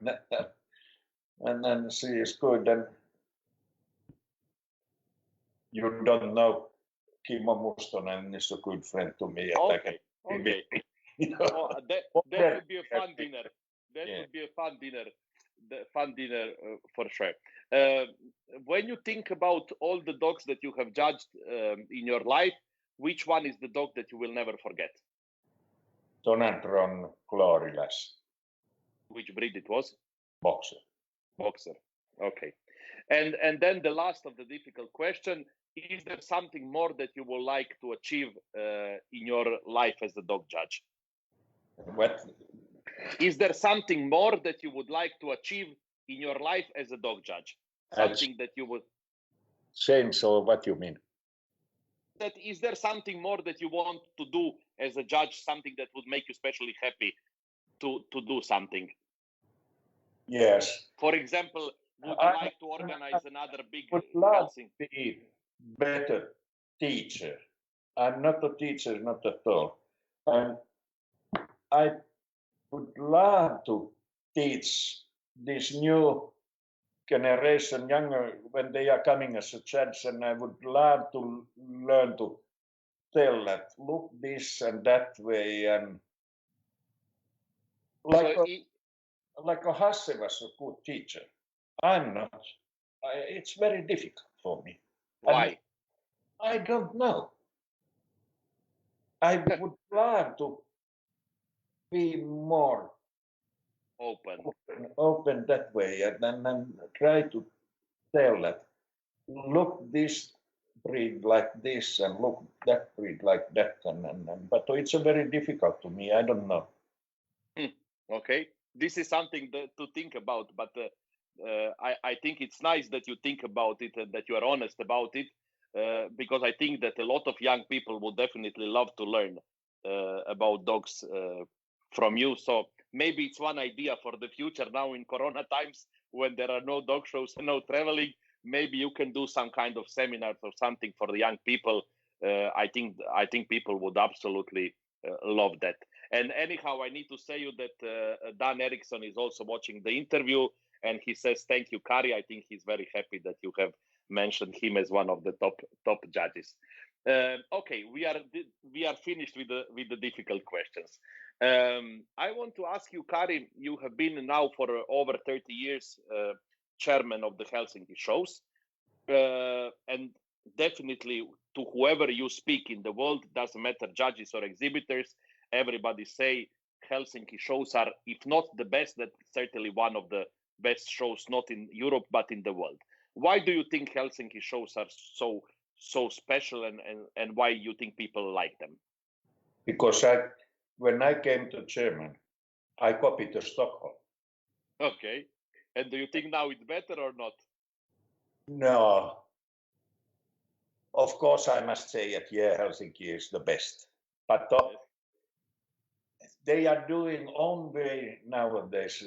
and then she is good. And you don't know Kimmo Mustonen is a good friend to me. Okay. Okay. That would be a fun dinner. That would be a fun dinner. The fun dinner for sure. When you think about all the dogs that you have judged in your life, which one is the dog that you will never forget? Donatron Glorious. Which breed it was? Boxer. Boxer. Okay. And then the last of the difficult question: is there something more that you would like to achieve in your life as a dog judge? What? Is there something more that you would like to achieve in your life as a dog judge? Something that you would change, or what you mean? That is there something more that you want to do as a judge? Something that would make you especially happy to do something? Yes. For example, would you like to organize another big would love Helsinki? to be better teacher. I'm not a teacher, not at all. And I would love to teach this new generation, younger, when they are coming as a judge, and I would love to learn to tell that, look this and that way, and like a Hasse was a good teacher. I'm not. It's very difficult for me. Why? And I don't know. I would love to be more open that way, and then try to tell that, look this breed like this, and look that breed like that, and but it's very difficult to me. I don't know. Okay, this is something to think about, but I think it's nice that you think about it and that you are honest about it, because I think that a lot of young people would definitely love to learn about dogs from you. So maybe it's one idea for the future now in Corona times when there are no dog shows and no traveling. Maybe you can do some kind of seminars or something for the young people. I think people would absolutely love that. And anyhow, I need to say you that Dan Eriksson is also watching the interview, and he says thank you, Kari. I think he's very happy that you have mentioned him as one of the top judges. Okay, we are finished with the difficult questions. I want to ask you, Kari. You have been now for over 30 years chairman of the Helsinki shows, and definitely to whoever you speak in the world, doesn't matter, judges or exhibitors, everybody say Helsinki shows are, if not the best, that certainly one of the best shows, not in Europe but in the world. Why do you think Helsinki shows are so special, and why you think people like them? Because when I came to Germany, I copied to Stockholm. Okay, and do you think now it's better or not? No. Of course, I must say that, yeah, Helsinki is the best. But they are doing own way nowadays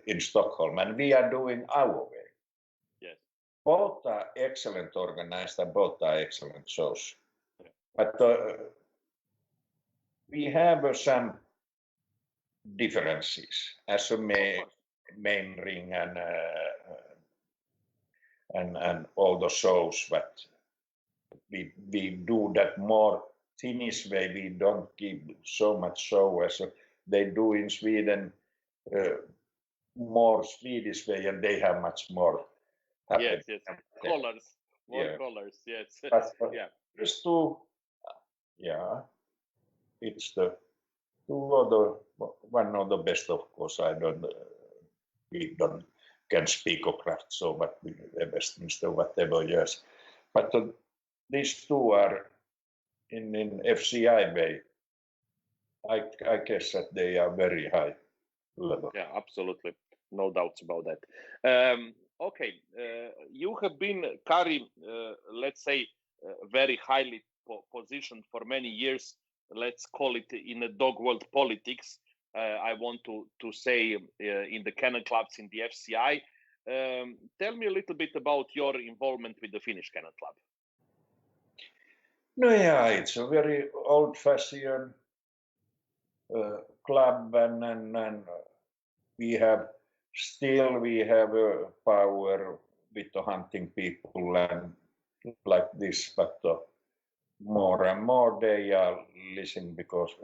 in Stockholm, and we are doing our way. Yes. Both are excellent organized, and both are excellent shows. Yeah. But we have some differences as a main ring and all the shows, but we do that more Finnish way. We don't give so much show as they do in Sweden, more Swedish way, and they have much more. Yes, colors, more colors. Yes, but, yeah. These two, yeah, it's the two of the one of the best, of course. I don't, we don't can speak of craft so, but the Westminster, whatever, yes. But these two are in FCI way. I guess that they are very high level. Yeah, absolutely. No doubts about that. Okay, you have been, Kari, let's say, very highly positioned for many years. Let's call it in the dog world politics. I want to say in the kennel clubs in the FCI. Tell me a little bit about your involvement with the Finnish Kennel Club. No, yeah, it's a very old-fashioned club, and we have power with the hunting people and like this, but more and more they are listening because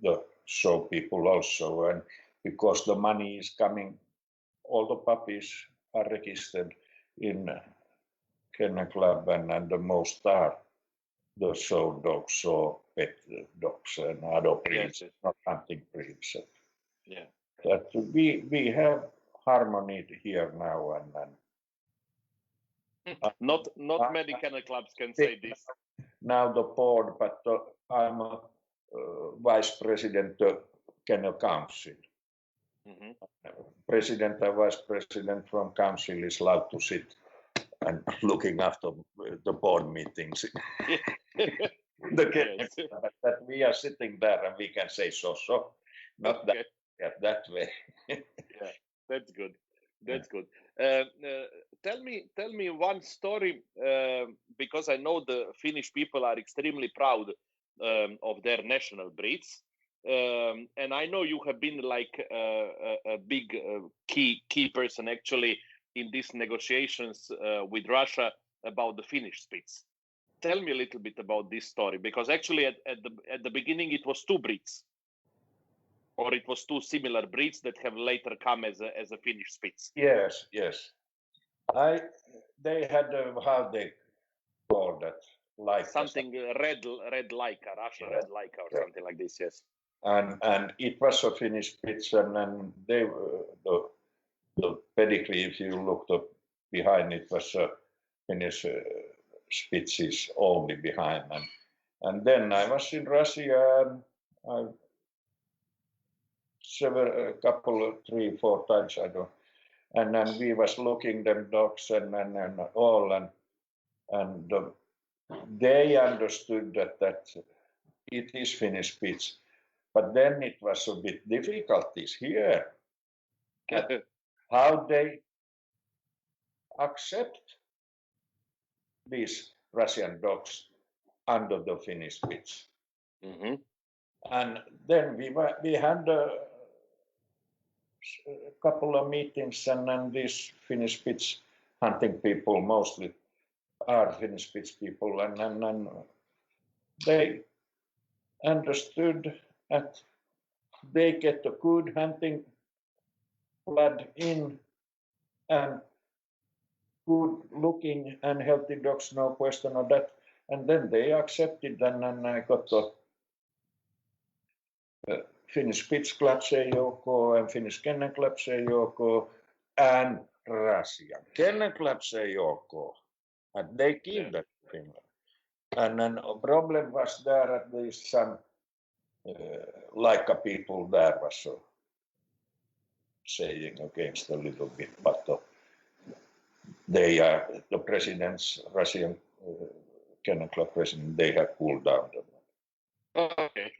the show people also, and because the money is coming, all the puppies are registered in Kennel Club, and the most are the show dogs or pet dogs and other breeds, Yes. not hunting breeds. Yeah. That we have harmony here now, and not many kennel clubs can say this. Now the board, but I'm a vice president of Kennel Council. Mm-hmm. President and vice president from council is allowed to sit and looking after the board meetings. Yes. But that we are sitting there and we can say so, not Okay. that way. Yeah, that's good. That's good. Tell me one story, because I know the Finnish people are extremely proud of their national breeds, and I know you have been like a big key person actually in these negotiations with Russia about the Finnish Spitz. Tell me a little bit about this story, because actually at the beginning it was two breeds. Or it was two similar breeds that have later come as a Finnish Spitz. Yes. They had how they call that, like something red Laika, Russian red Laika, or something like this. Yes. And it was a Finnish Spitz, and they the pedigree. If you looked up behind, it was a Finnish Spitzes only behind, and then I was in Russia, and I couple, 3-4 times, I don't, and then we was looking them dogs and all, and they understood that it is Finnish Spitz, but then it was a bit difficulties here how they accept these Russian dogs under the Finnish Spitz. Mm-hmm. And then we had a couple of meetings, and these Finnish Spitz hunting people mostly are Finnish Spitz people, and they understood that they get a good hunting blood in and good looking and healthy dogs, no question of that. And then they accepted, and I got the Finnish Spitz Club CJK and Finnish Kennel Club CJK and Russian Kennel Club CJK. And they give that to Finland. And then a problem was there at least some Laika people there was saying against a little bit, but they are the presidents, Russian Kennel Club president, they have cooled down them. Okay.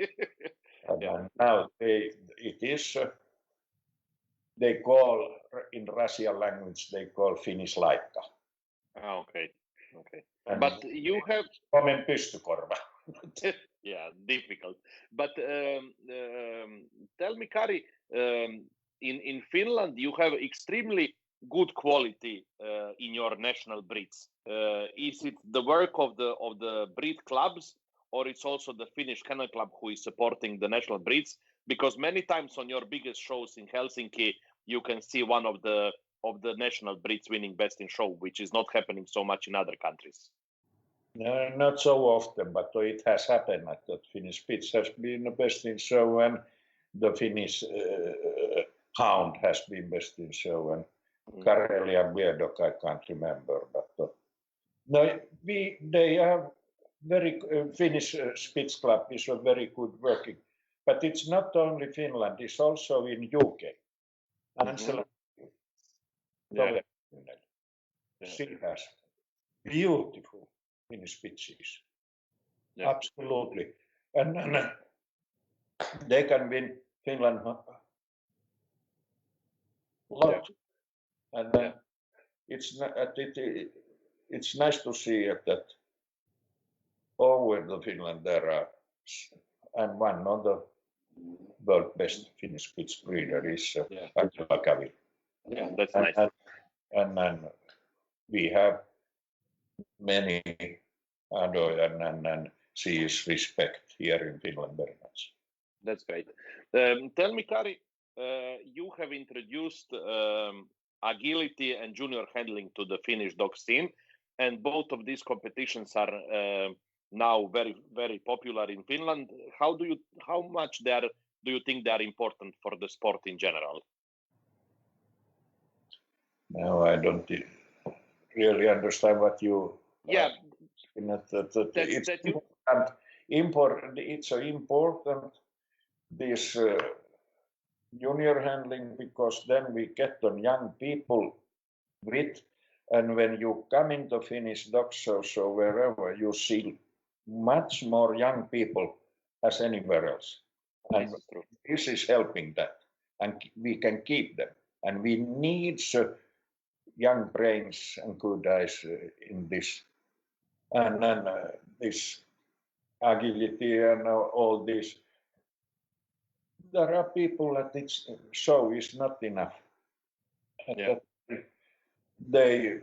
And now it is they call in Russian language they call Finnish Laika. Okay. But you have Suomen pystykorva. yeah, difficult. But tell me, Kari, in Finland you have extremely good quality in your national breeds. Is it the work of the breed clubs, or it's also the Finnish Kennel Club who is supporting the national breeds? Because many times on your biggest shows in Helsinki, you can see one of the national breeds winning best in show, which is not happening so much in other countries. No, not so often, but it has happened that Finnish Spitz has been the best in show, and the Finnish Hound has been best in show, and Karelian Viedok I can't remember, but no, they are very Finnish Spitz Club is a very good working, but it's not only Finland; it's also in UK. Angela, she has beautiful Finnish Spitches. Yeah. Absolutely, and they can win Finland a lot, and it's nice to see that over the Finland there are, and one of the world best Finnish Spitz breeder is Angela Kari. Yeah, that's nice. And we have many other, and she is respect here in Finland very much. That's great. Tell me, Kari, you have introduced agility and junior handling to the Finnish dog scene, and both of these competitions are now very, very popular in Finland. How much do you think they are important for the sport in general? No, I don't really understand what you. Yeah, it's important this junior handling, because then we get on young people with, and when you come into Finnish dog shows or wherever, you see much more young people as anywhere else, and this is helping that, and we can keep them, and we need young brains and good eyes in this, and then this agility and all this. There are people that it's show is not enough. They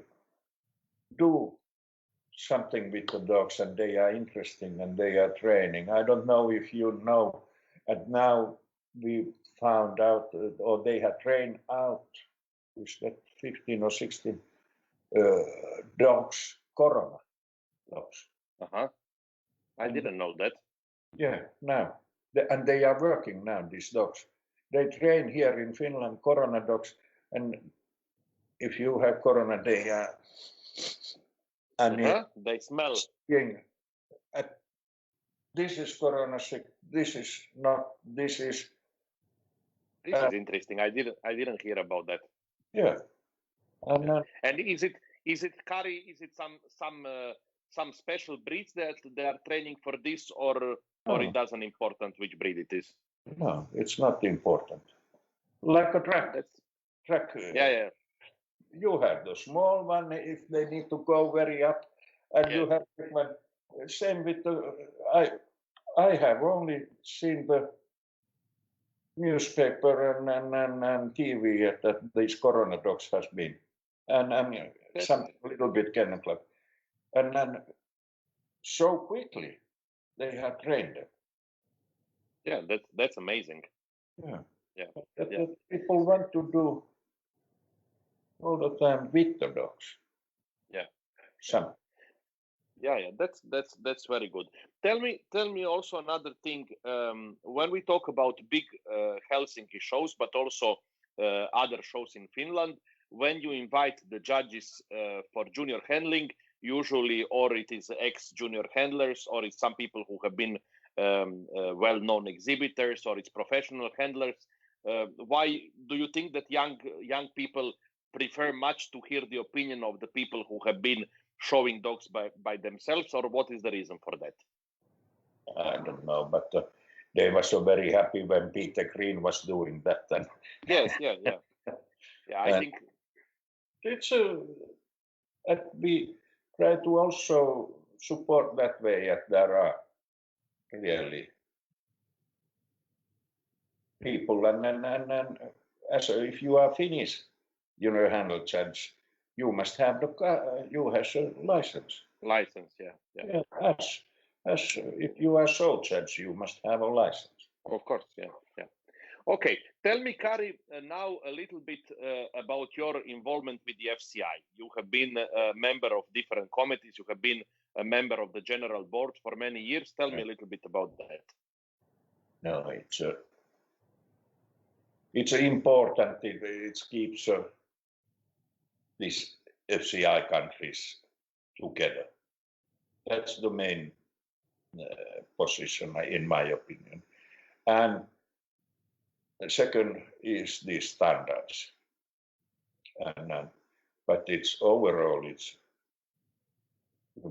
do something with the dogs, and they are interesting, and they are training. I don't know if you know, and now we found out, or they have trained out, is that 15 or 16 dogs, corona dogs. I didn't know that. Yeah, now. And they are working now, these dogs. They train here in Finland, corona dogs, and if you have corona, they are... And they smell. This is corona sick, this is not, this is... This is interesting. I didn't hear about that. Yeah. And is it Kari? Is it some special breeds that they are training for this, or it doesn't important which breed it is? No, it's not important. Like a track. Yeah. You have the small one if they need to go very up, and you have one. Same with the. I have only seen the newspaper and TV that these corona dogs has been, and some little bit kennel club, and then so quickly they have trained them. Yeah, that's amazing. Yeah. People want to do all the time with the dogs. Yeah. Some. Yeah. That's very good. Tell me also another thing. When we talk about big Helsinki shows, but also other shows in Finland, when you invite the judges for junior handling, usually, or it is ex-junior handlers, or it's some people who have been well-known exhibitors, or it's professional handlers. Why do you think that young people prefer much to hear the opinion of the people who have been showing dogs by themselves, or what is the reason for that? I don't know, but they were so very happy when Peter Green was doing that. And yes, yeah. I think it's that we try to also support that way. That there are really people, and as if you are Finnish junior handler judge, you must have you have a license. Yeah. As if you are show judge, you must have a license. Of course, yeah. Okay, tell me, Kari, now a little bit about your involvement with the FCI. You have been a member of different committees. You have been a member of the general board for many years. Tell me a little bit about that. No, it's important. It keeps these FCI countries together. That's the main position, in my opinion. And the second is the standards. But it's overall, you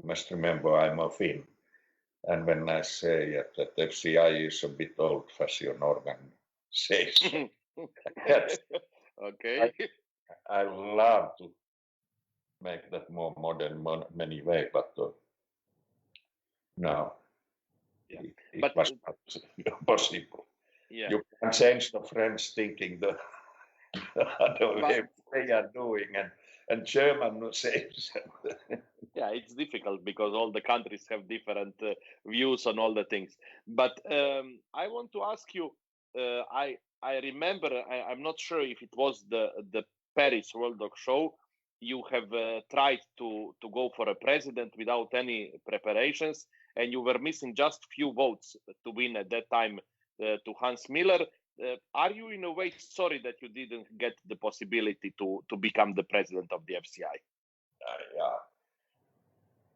must remember I'm a Finn. And when I say that FCI is a bit old-fashioned organization, okay. I love to make that more modern many way, but no, it was not possible. Yeah. You can change the French thinking the other way they are doing, and German says. Yeah, it's difficult because all the countries have different views on all the things. But I want to ask you. I remember. I'm not sure if it was the Paris World Dog Show. You have tried to go for a president without any preparations, and you were missing just few votes to win at that time to Hans Miller. Are you in a way sorry that you didn't get the possibility to become the president of the FCI? Yeah,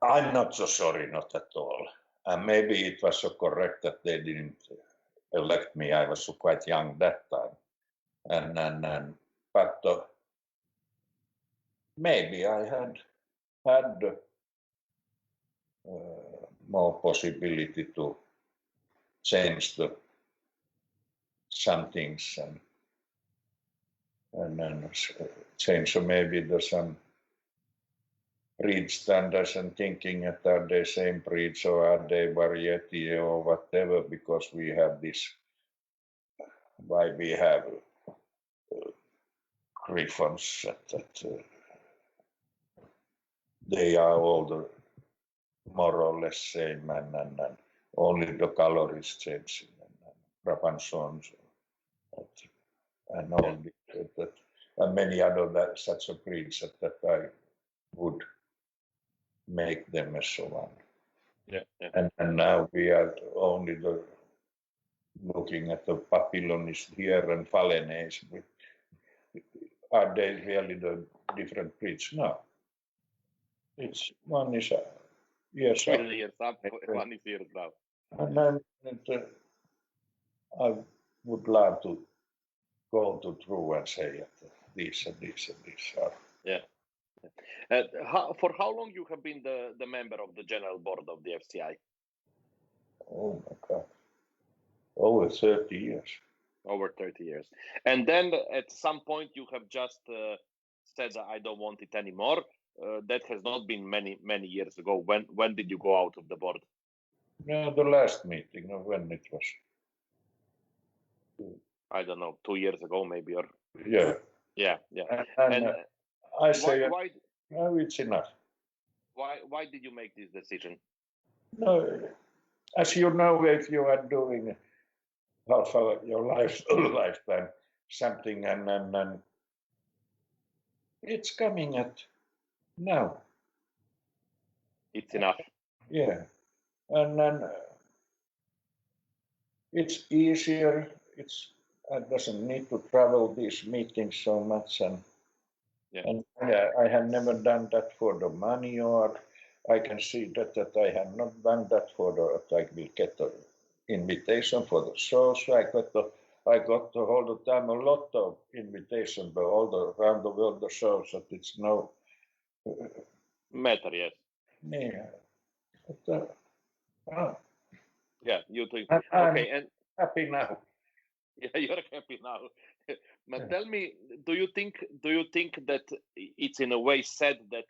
I'm not so sorry, not at all. And maybe it was so correct that they didn't elect me. I was quite young that time, but maybe I had more possibility to change some things and then change maybe some breed standards and thinking that are they same breeds or are they variety or whatever, because we have this, why we have griffons that they are all more or less same and only the color is changing and Brabançons and all that, and many other such breeds that I would make them as so on. Yeah. And now we are only looking at the Papillonist here and Falenese. Are they really the different breeds? No. It's one is years up. Years up, one is years down. And I would love to go through and say that these and these and these are. Yeah. For how long you have been the member of the general board of the FCI? Oh my God. Over 30 years. Over 30 years. And then at some point you have just said, I don't want it anymore. That has not been many years ago. When did you go out of the board? Yeah, the last meeting, when it was. I don't know, 2 years ago maybe, or yeah. And I say, why? No, it's enough. Why did you make this decision? No, as you know, if you are doing half of your lifetime something, and it's coming at now. It's enough. Yeah, and then it's easier. I doesn't need to travel these meetings so much, and I have never done that for the money, or I can see that I have not done that for that I will get the invitation for the shows. I got all the time a lot of invitations, but around the world the shows that it's no matter. Yes. Yeah. Yeah, you think. Okay, and happy now. Yeah, you're happy now. But tell me, do you think that it's in a way sad that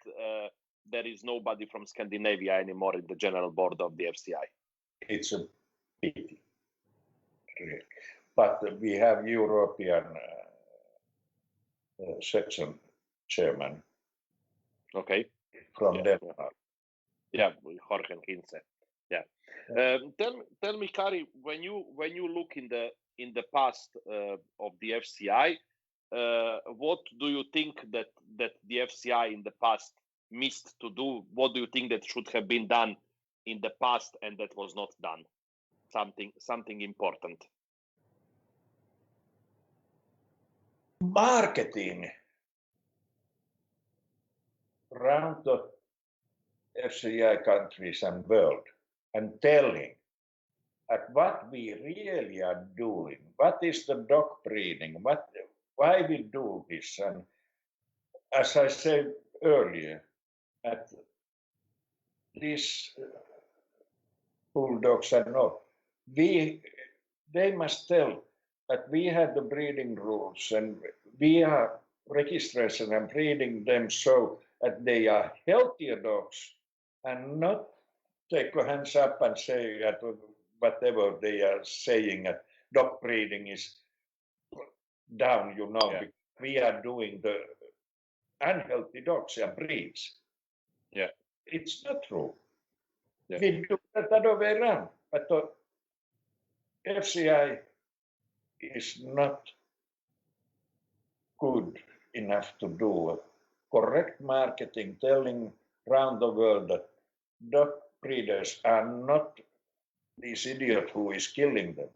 there is nobody from Scandinavia anymore in the general board of the FCI? It's a pity, really. But we have European section chairman. Okay. From Denmark. Yeah, Jorge Hinze. Yeah. Tell me, Kari, when you look in the past of the FCI, what do you think that the FCI in the past missed to do? What do you think that should have been done in the past and that was not done? Something important. Marketing around the FCI countries and world, and telling at what we really are doing, what is the dog breeding, why we do this, and as I said earlier, at these bulldogs and all, they must tell that we have the breeding rules and we are registration and breeding them so that they are healthier dogs, and not take a hands up and say that whatever they are saying that dog breeding is down, Yeah. we are doing the unhealthy dogs and breeds. Yeah. It's not true. Yeah. We do that other way around. But the FCI is not good enough to do correct marketing, telling around the world that dog breeders are not this idiot who is killing them.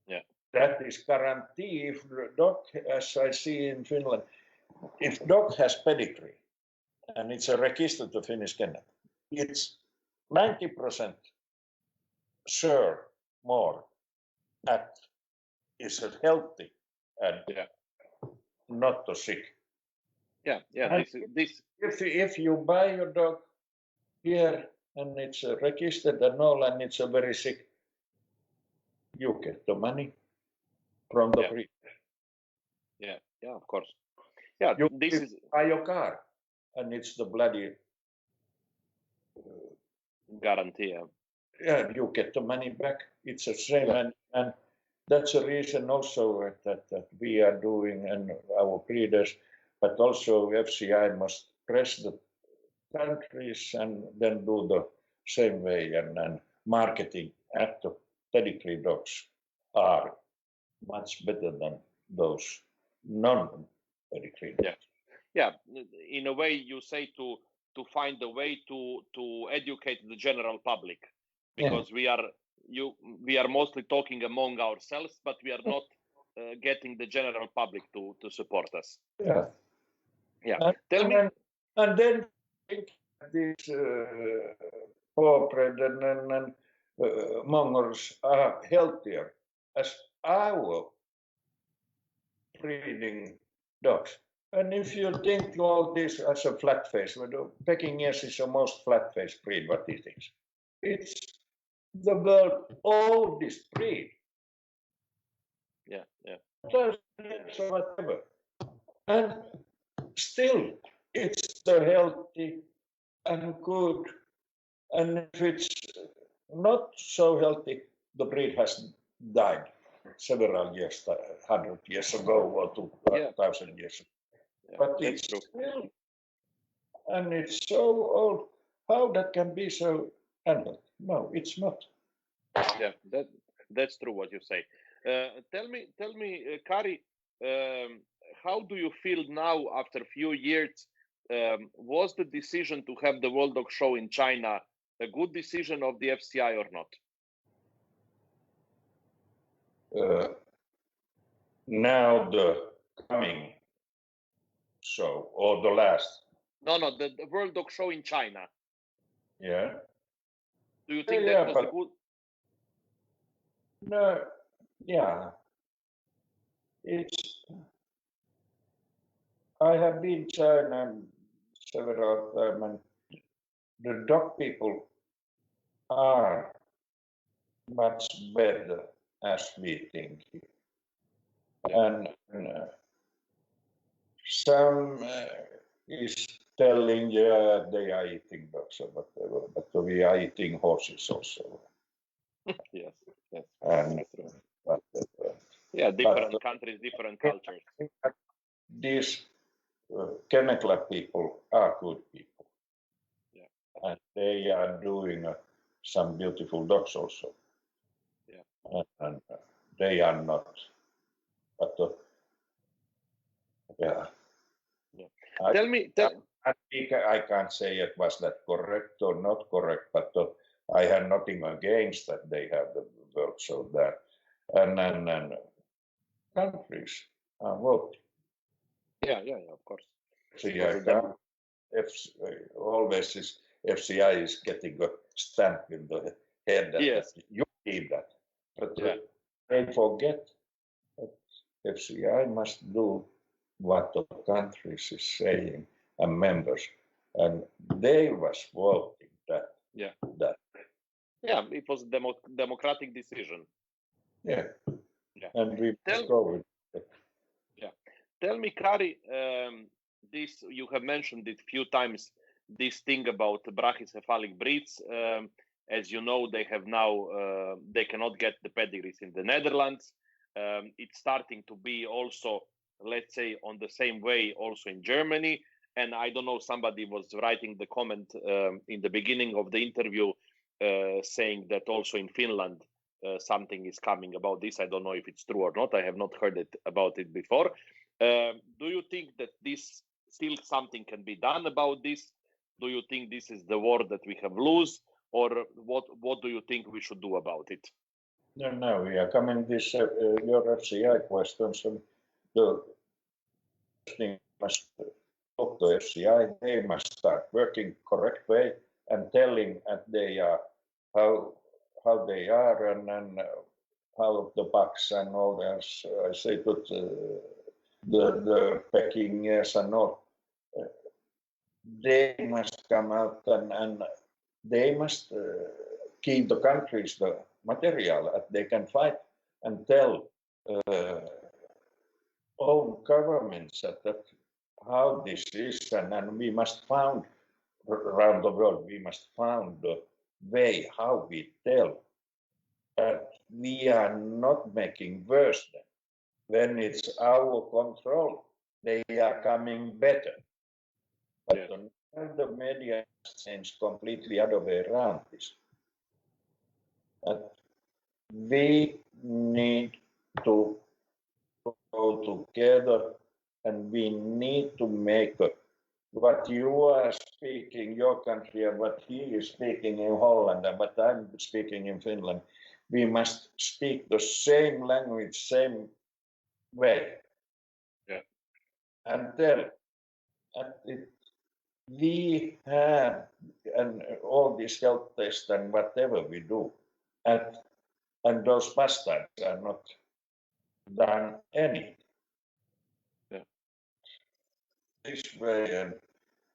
Yeah. That is guarantee if dog, as I see in Finland, if dog has pedigree and it's a registered to Finnish kennel, it's 90% sure more that is healthy and not too sick. Yeah. If you buy a dog here and it's registered and all, and it's a very sick, you get the money from the breeder. Yeah, of course. Yeah, You is buy your car and it's the bloody guarantee. Yeah, you get the money back. It's the same, and that's the reason also that we are doing, and our breeders, but also FCI must press the countries and then do the same way, and marketing at the pedigree dogs are much better than those non-pedigree dogs. Yeah, in a way you say to find a way to educate the general public, because we are mostly talking among ourselves, but we are not getting the general public to support us. Yeah. Tell me. And then these purebred and mongers are healthier as our breeding dogs. And if you think all this as a flat face, Pekingese is the most flat face breed, what do you think? It's the world's oldest breed. Yeah. So whatever. And still, it's the healthy and good. And if it's not so healthy, the breed has died several years, 100 years ago or 2,000 years ago. Yeah, but it's still, and it's so old. How that can be so unhealthy? No, it's not. Yeah, that's true what you say. Tell me, Kari, how do you feel now after a few years? Was the decision to have the World Dog Show in China a good decision of the FCI or not? Now the coming show or the last? No, the World Dog Show in China. Yeah. Do you think that was a good? No. Yeah. I have been to China several times, and the dog people are much better as we think. And some is telling, they are eating dogs or whatever, but we are eating horses also. Yes. And different countries, different cultures. These kennel club people are good people. Yeah. And they are doing some beautiful dogs also. Yeah. And they are not. But I can't say it was that correct or not correct, but I have nothing against that they have the work so that, and countries are voting. Yeah, of course. FCI always is FCI is getting a stamp in the head that, Yes. that you need that, but Yeah. they forget that FCI must do what the countries is saying and members, and they was voting that. Yeah. That. Yeah, it was a democratic decision. Yeah. Yeah. And we must go with it. Yeah. Tell me, Kari, this you have mentioned it a few times. This thing about brachycephalic breeds. As you know, they have now they cannot get the pedigrees in the Netherlands. It's starting to be also, let's say, on the same way also in Germany. And I don't know, somebody was writing the comment in the beginning of the interview saying that also in Finland something is coming about this. I don't know if it's true or not. I have not heard about it before. Do you think that this still something can be done about this? Do you think this is the war that we have lost, or what do you think we should do about it? No, we are coming this your FCI questions, and the thing must talk to FCI. They must start working correct way and telling that they are how they are and how the bucks and all that. I say that the pecking years and all. They must come out and they must give the countries the material that they can fight and tell own governments that how this is, and we must find around the world, we must find the way how we tell that we are not making worse than when it's our control, they are coming better. But yeah. The media changed completely other way around this. We need to go together and we need to make what you are speaking, your country, and what he is speaking in Holland, and what I'm speaking in Finland. We must speak the same language, same way. Yeah. And tell. And we have and all these health tests and whatever we do, and those bastards are not done any. Yeah. This way, and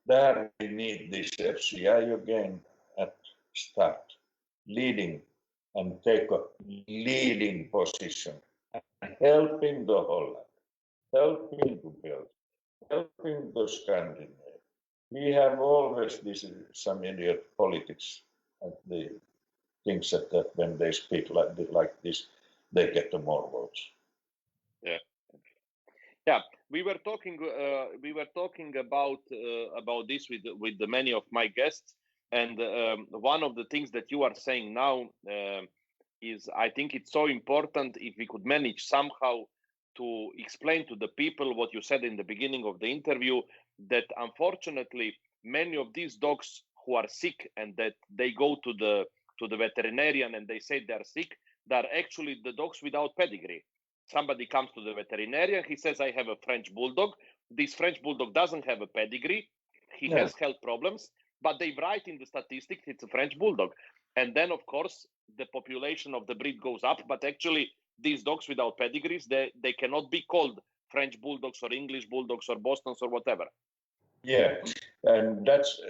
there we need this FCI again at start leading and take a leading position and helping the Holland, helping the Belgium, helping the Scandinavia. We have always some idiot politics and the things that when they speak like this, they get the more votes. Yeah. Yeah, we were talking about this with the many of my guests, and one of the things that you are saying now is I think it's so important if we could manage somehow to explain to the people what you said in the beginning of the interview, that unfortunately many of these dogs who are sick and that they go to the veterinarian and they say they're sick, they're actually the dogs without pedigree. Somebody comes to the veterinarian, he says, I have a French bulldog. This French bulldog doesn't have a pedigree. He has health problems, but they write in the statistics it's a French bulldog. And then, of course, the population of the breed goes up, but actually these dogs without pedigrees, they cannot be called French bulldogs or English bulldogs or Bostons or whatever. Yeah, and that's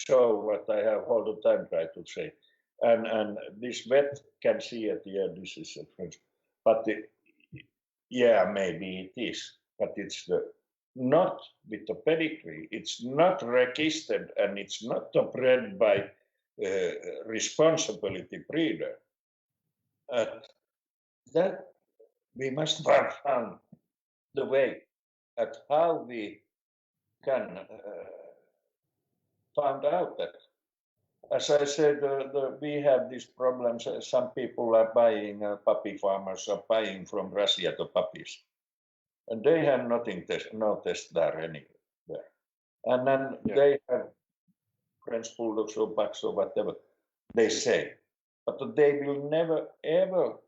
so what I have all the time tried to say. And this vet can see it, yeah, this is a French, but yeah, maybe it is, but it's not with the pedigree. It's not registered, and it's not bred by responsibility breeder. That we must find the way at how we can find out that. As I said, we have these problems. Some people are buying, puppy farmers are buying from Russia the puppies. And they have nothing, no test there anywhere. And then they have French bulldogs or bucks or whatever they say, but they will never ever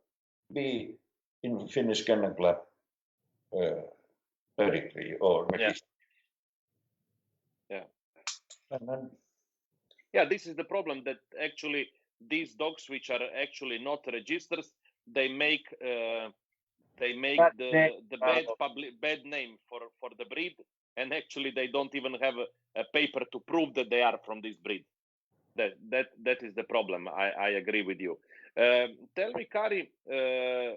be in Finnish Kennel Club pedigree or register. And then, this is the problem, that actually these dogs which are actually not registered, they make the bad name for the breed, and actually they don't even have a paper to prove that they are from this breed. That is the problem. I agree with you. Tell me, Kari, there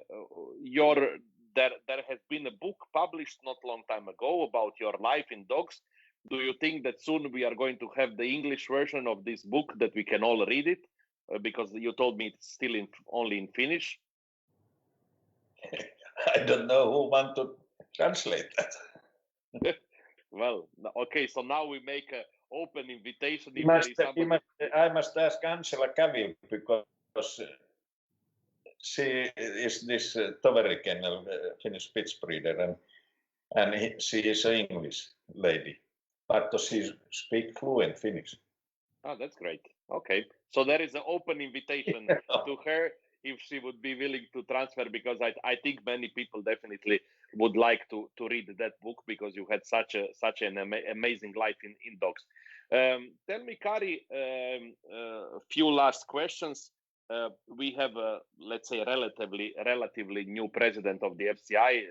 has been a book published not long time ago about your life in dogs. Do you think that soon we are going to have the English version of this book that we can all read it? Because you told me it's still only in Finnish. I don't know who want to translate that. Well, okay, so now we make an open invitation. I must ask Angela Cavill, because she is this Toveri Kennel Finnish Spitz breeder, and she is an English lady, but she speaks fluent Finnish. Oh, that's great. Okay, so there is an open invitation to her if she would be willing to transfer, because I think many people definitely would like to read that book, because you had such an amazing life in dogs. Tell me, Kari, a few last questions. We have let's say relatively new president of the FCI,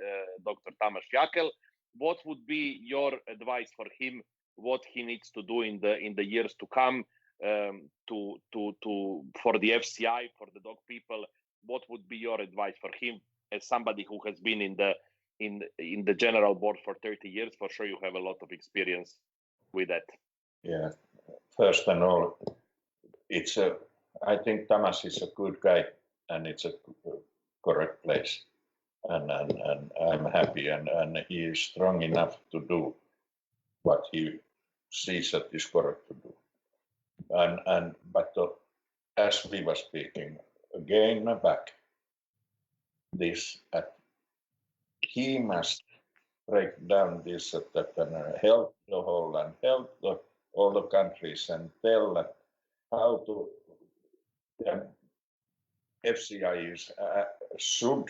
Dr. Tamas Jakel. What would be your advice for him? What he needs to do in the years to come for the FCI, for the dog people? What would be your advice for him, as somebody who has been in the general board for 30 years? For sure, you have a lot of experience with that. Yeah, first and all, I think Tamas is a good guy, and it's a correct place, and I'm happy, and he is strong enough to do what he sees that is correct to do. But as we were speaking again back, he must break down this that help the whole and help all the countries, and tell that how to FCI should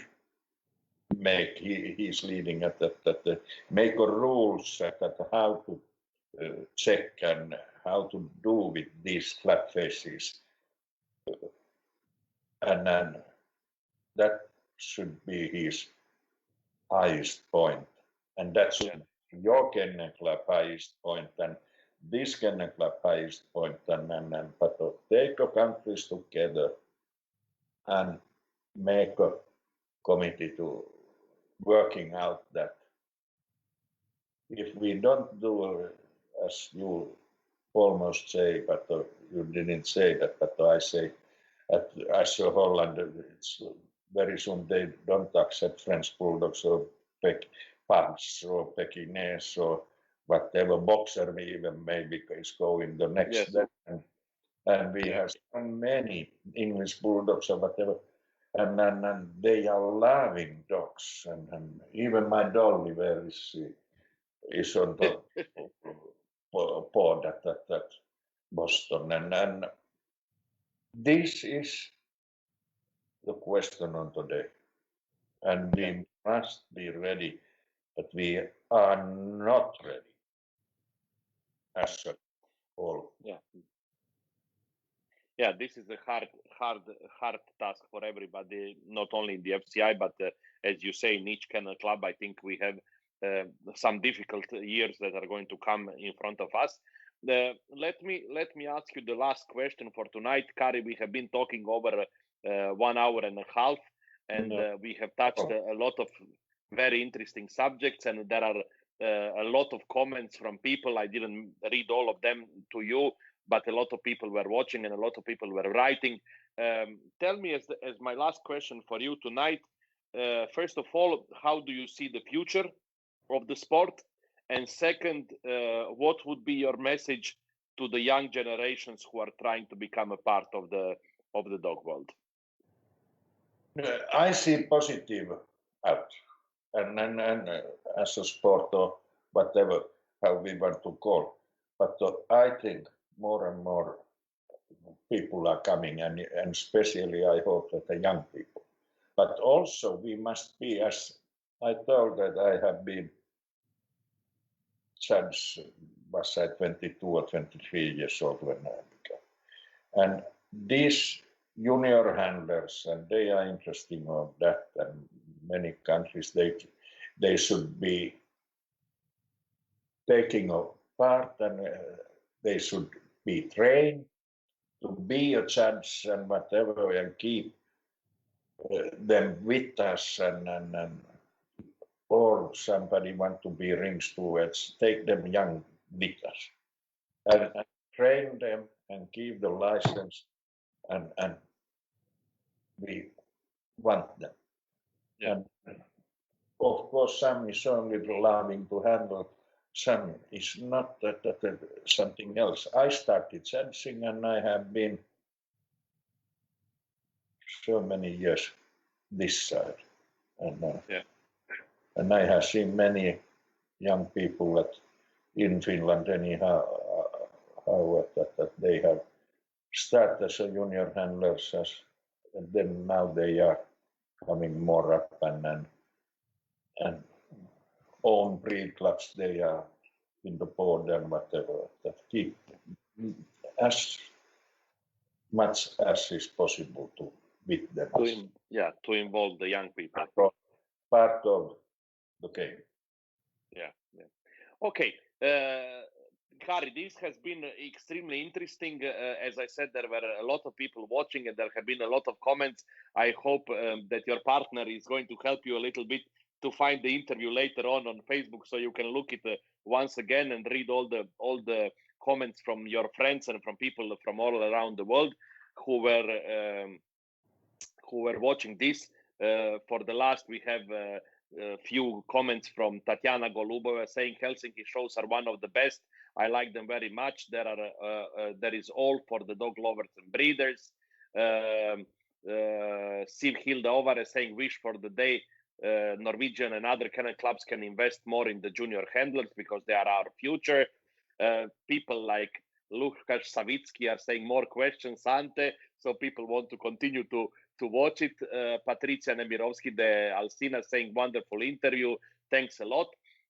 make, he's leading at that make a rules that how to check and how to do with these flat faces, and then that should be his highest point, and that should be your Kennel Club highest point, and this Kennel Club highest point, but take the countries together and make a committee to working out that if we don't do as you almost say, but you didn't say that, but I say, as a Holland, it's very soon they don't accept French bulldogs or pugs or Pekingese or whatever, boxer even maybe is going the next step. And we have so many English bulldogs or whatever, and they are loving dogs, and even my Dolly, where is she, is on the board at Boston, and this is the question on today, and we must be ready, but we are not ready as a whole. Yeah, this is a hard task for everybody, not only in the FCI, but as you say, in each Kennel Club. I think we have some difficult years that are going to come in front of us. Let me ask you the last question for tonight, Kari. We have been talking over 1 hour and a half, and we have touched a lot of very interesting subjects, and there are a lot of comments from people. I didn't read all of them to you, but a lot of people were watching and a lot of people were writing. Tell me, as my last question for you tonight, first of all, how do you see the future of the sport? And second, what would be your message to the young generations who are trying to become a part of the dog world? I see positive out, and as a sport or whatever, how we want to call, but I think more and more people are coming, and especially I hope that the young people. But also we must be, as I told that I have been judge, was I 22 or 23 years old when I began. And these junior handlers, and they are interesting of that, and many countries, they should be taking a part, and they should be trained to be a judge and whatever, and keep them with us, and or somebody want to be ring stewards, take them young with us, and train them and give the license, and we want them. Yeah. And of course, some is only loving to handle, some is not that something else. I started judging, and I have been so many years this side, and I have seen many young people in Finland anyhow, that they have started as a junior handlers, and then now they are coming more up, and own breed clubs, they are in the board and whatever, that keep as much as is possible to with them. To involve the young people. Part of the game. Yeah. Okay. Kari, this has been extremely interesting. As I said, there were a lot of people watching, and there have been a lot of comments. I hope that your partner is going to help you a little bit to find the interview later on Facebook, so you can look it once again and read all the comments from your friends and from people from all around the world who were watching this. For the last, we have a few comments from Tatiana Golubova saying Helsinki shows are one of the best. I like them very much. There is all for the dog lovers and breeders. Siv Hilda Ovar is saying wish for the day Norwegian and other kennel clubs can invest more in the junior handlers because they are our future. People like Lukasz Savitsky are saying more questions, Ante. So people want to continue to watch it. Patricia Nemirovsky de Alcina saying wonderful interview. Thanks a lot.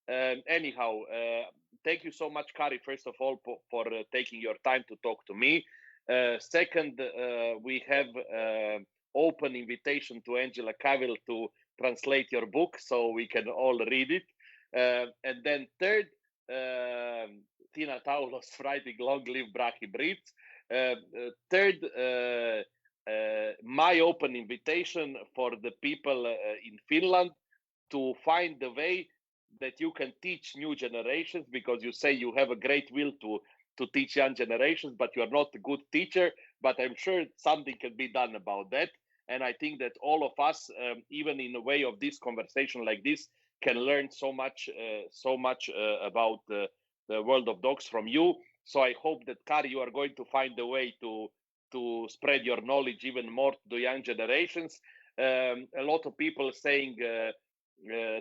Anyhow, thank you so much, Kari, first of all, for taking your time to talk to me. Second, we have open invitation to Angela Cavill to translate your book so we can all read it. And then third, Tina Taulos writing long live Brachy Breeds. Third, my open invitation for the people in Finland to find the way that you can teach new generations, because you say you have a great will to teach young generations, but you are not a good teacher. But I'm sure something can be done about that. And I think that all of us, even in a way of this conversation like this, can learn so much about the world of dogs from you. So I hope that, Kari, you are going to find a way to spread your knowledge even more to the young generations. A lot of people saying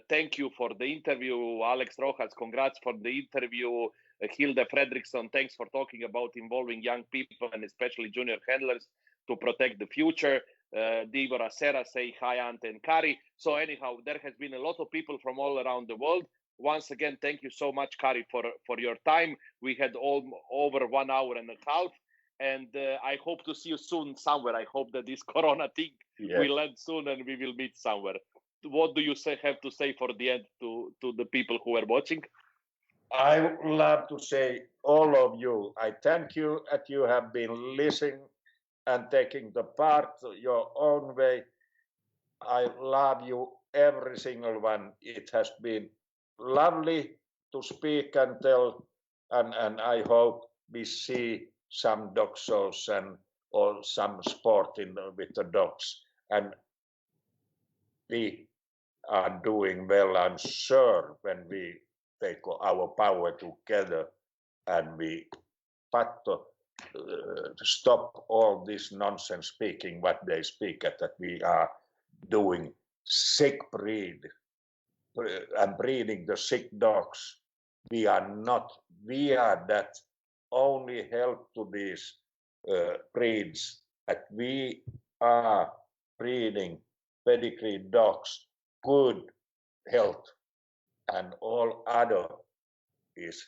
thank you for the interview. Alex Rojas, congrats for the interview. Hilda Fredriksson, thanks for talking about involving young people and especially junior handlers to protect the future. Divora Serra say hi, Ante and Kari. So anyhow, there has been a lot of people from all around the world. Once again, thank you so much, Kari, for your time. We had over 1 hour and a half, and I hope to see you soon somewhere. I hope that this Corona thing will end soon and we will meet somewhere. What do you have to say for the end to the people who are watching? I would love to say, all of you, I thank you that you have been listening and taking the part your own way. I love you, every single one. It has been lovely to speak and tell, and I hope we see some dog shows or some sport with the dogs, and we are doing well, I'm sure, when we take our power together and we stop all this nonsense speaking what they speak at, that we are doing sick breed and breeding the sick dogs. We are not. We are that only help to these breeds that we are breeding pedigree dogs, good health, and all other is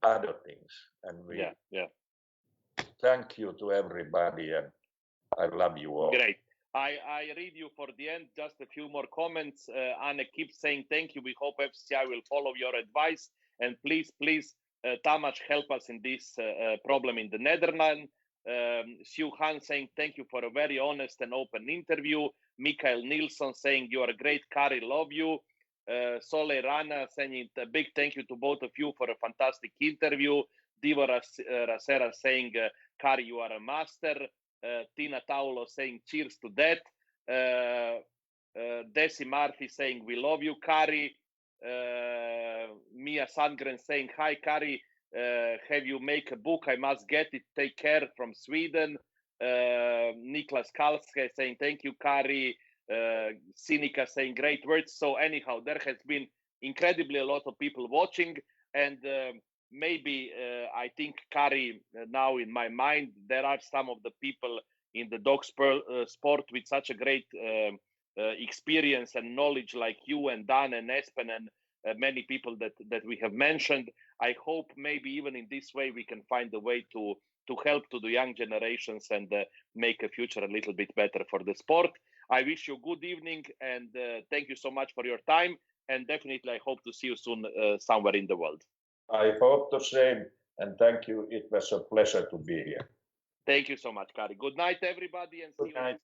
other things. And we thank you to everybody, and I love you all. Great. I read you for the end, just a few more comments. Anne keeps saying thank you. We hope FCI will follow your advice. And please, Tamas, help us in this problem in the Netherlands. Sue Han saying thank you for a very honest and open interview. Mikael Nilsson saying you are a great, Kari, love you. Sole Rana saying a big thank you to both of you for a fantastic interview. Divo Rasera saying Kari, you are a master. Tina Taulo saying cheers to that. Desi Murphy saying we love you, Kari. Mia Sandgren saying hi, Kari. Have you make a book? I must get it. Take care from Sweden. Niklas Kalske saying thank you, Kari. Sinica saying great words. So anyhow, there has been incredibly a lot of people watching, and maybe I think, Kari, now in my mind, there are some of the people in the dog sport with such a great experience and knowledge like you and Dan and Espen and many people that we have mentioned. I hope maybe even in this way we can find a way to help to the young generations and make a future a little bit better for the sport. I wish you good evening, and thank you so much for your time, and definitely I hope to see you soon somewhere in the world. I hope the same, and thank you. It was a pleasure to be here. Thank you so much, Kari. Good night, everybody, and see you.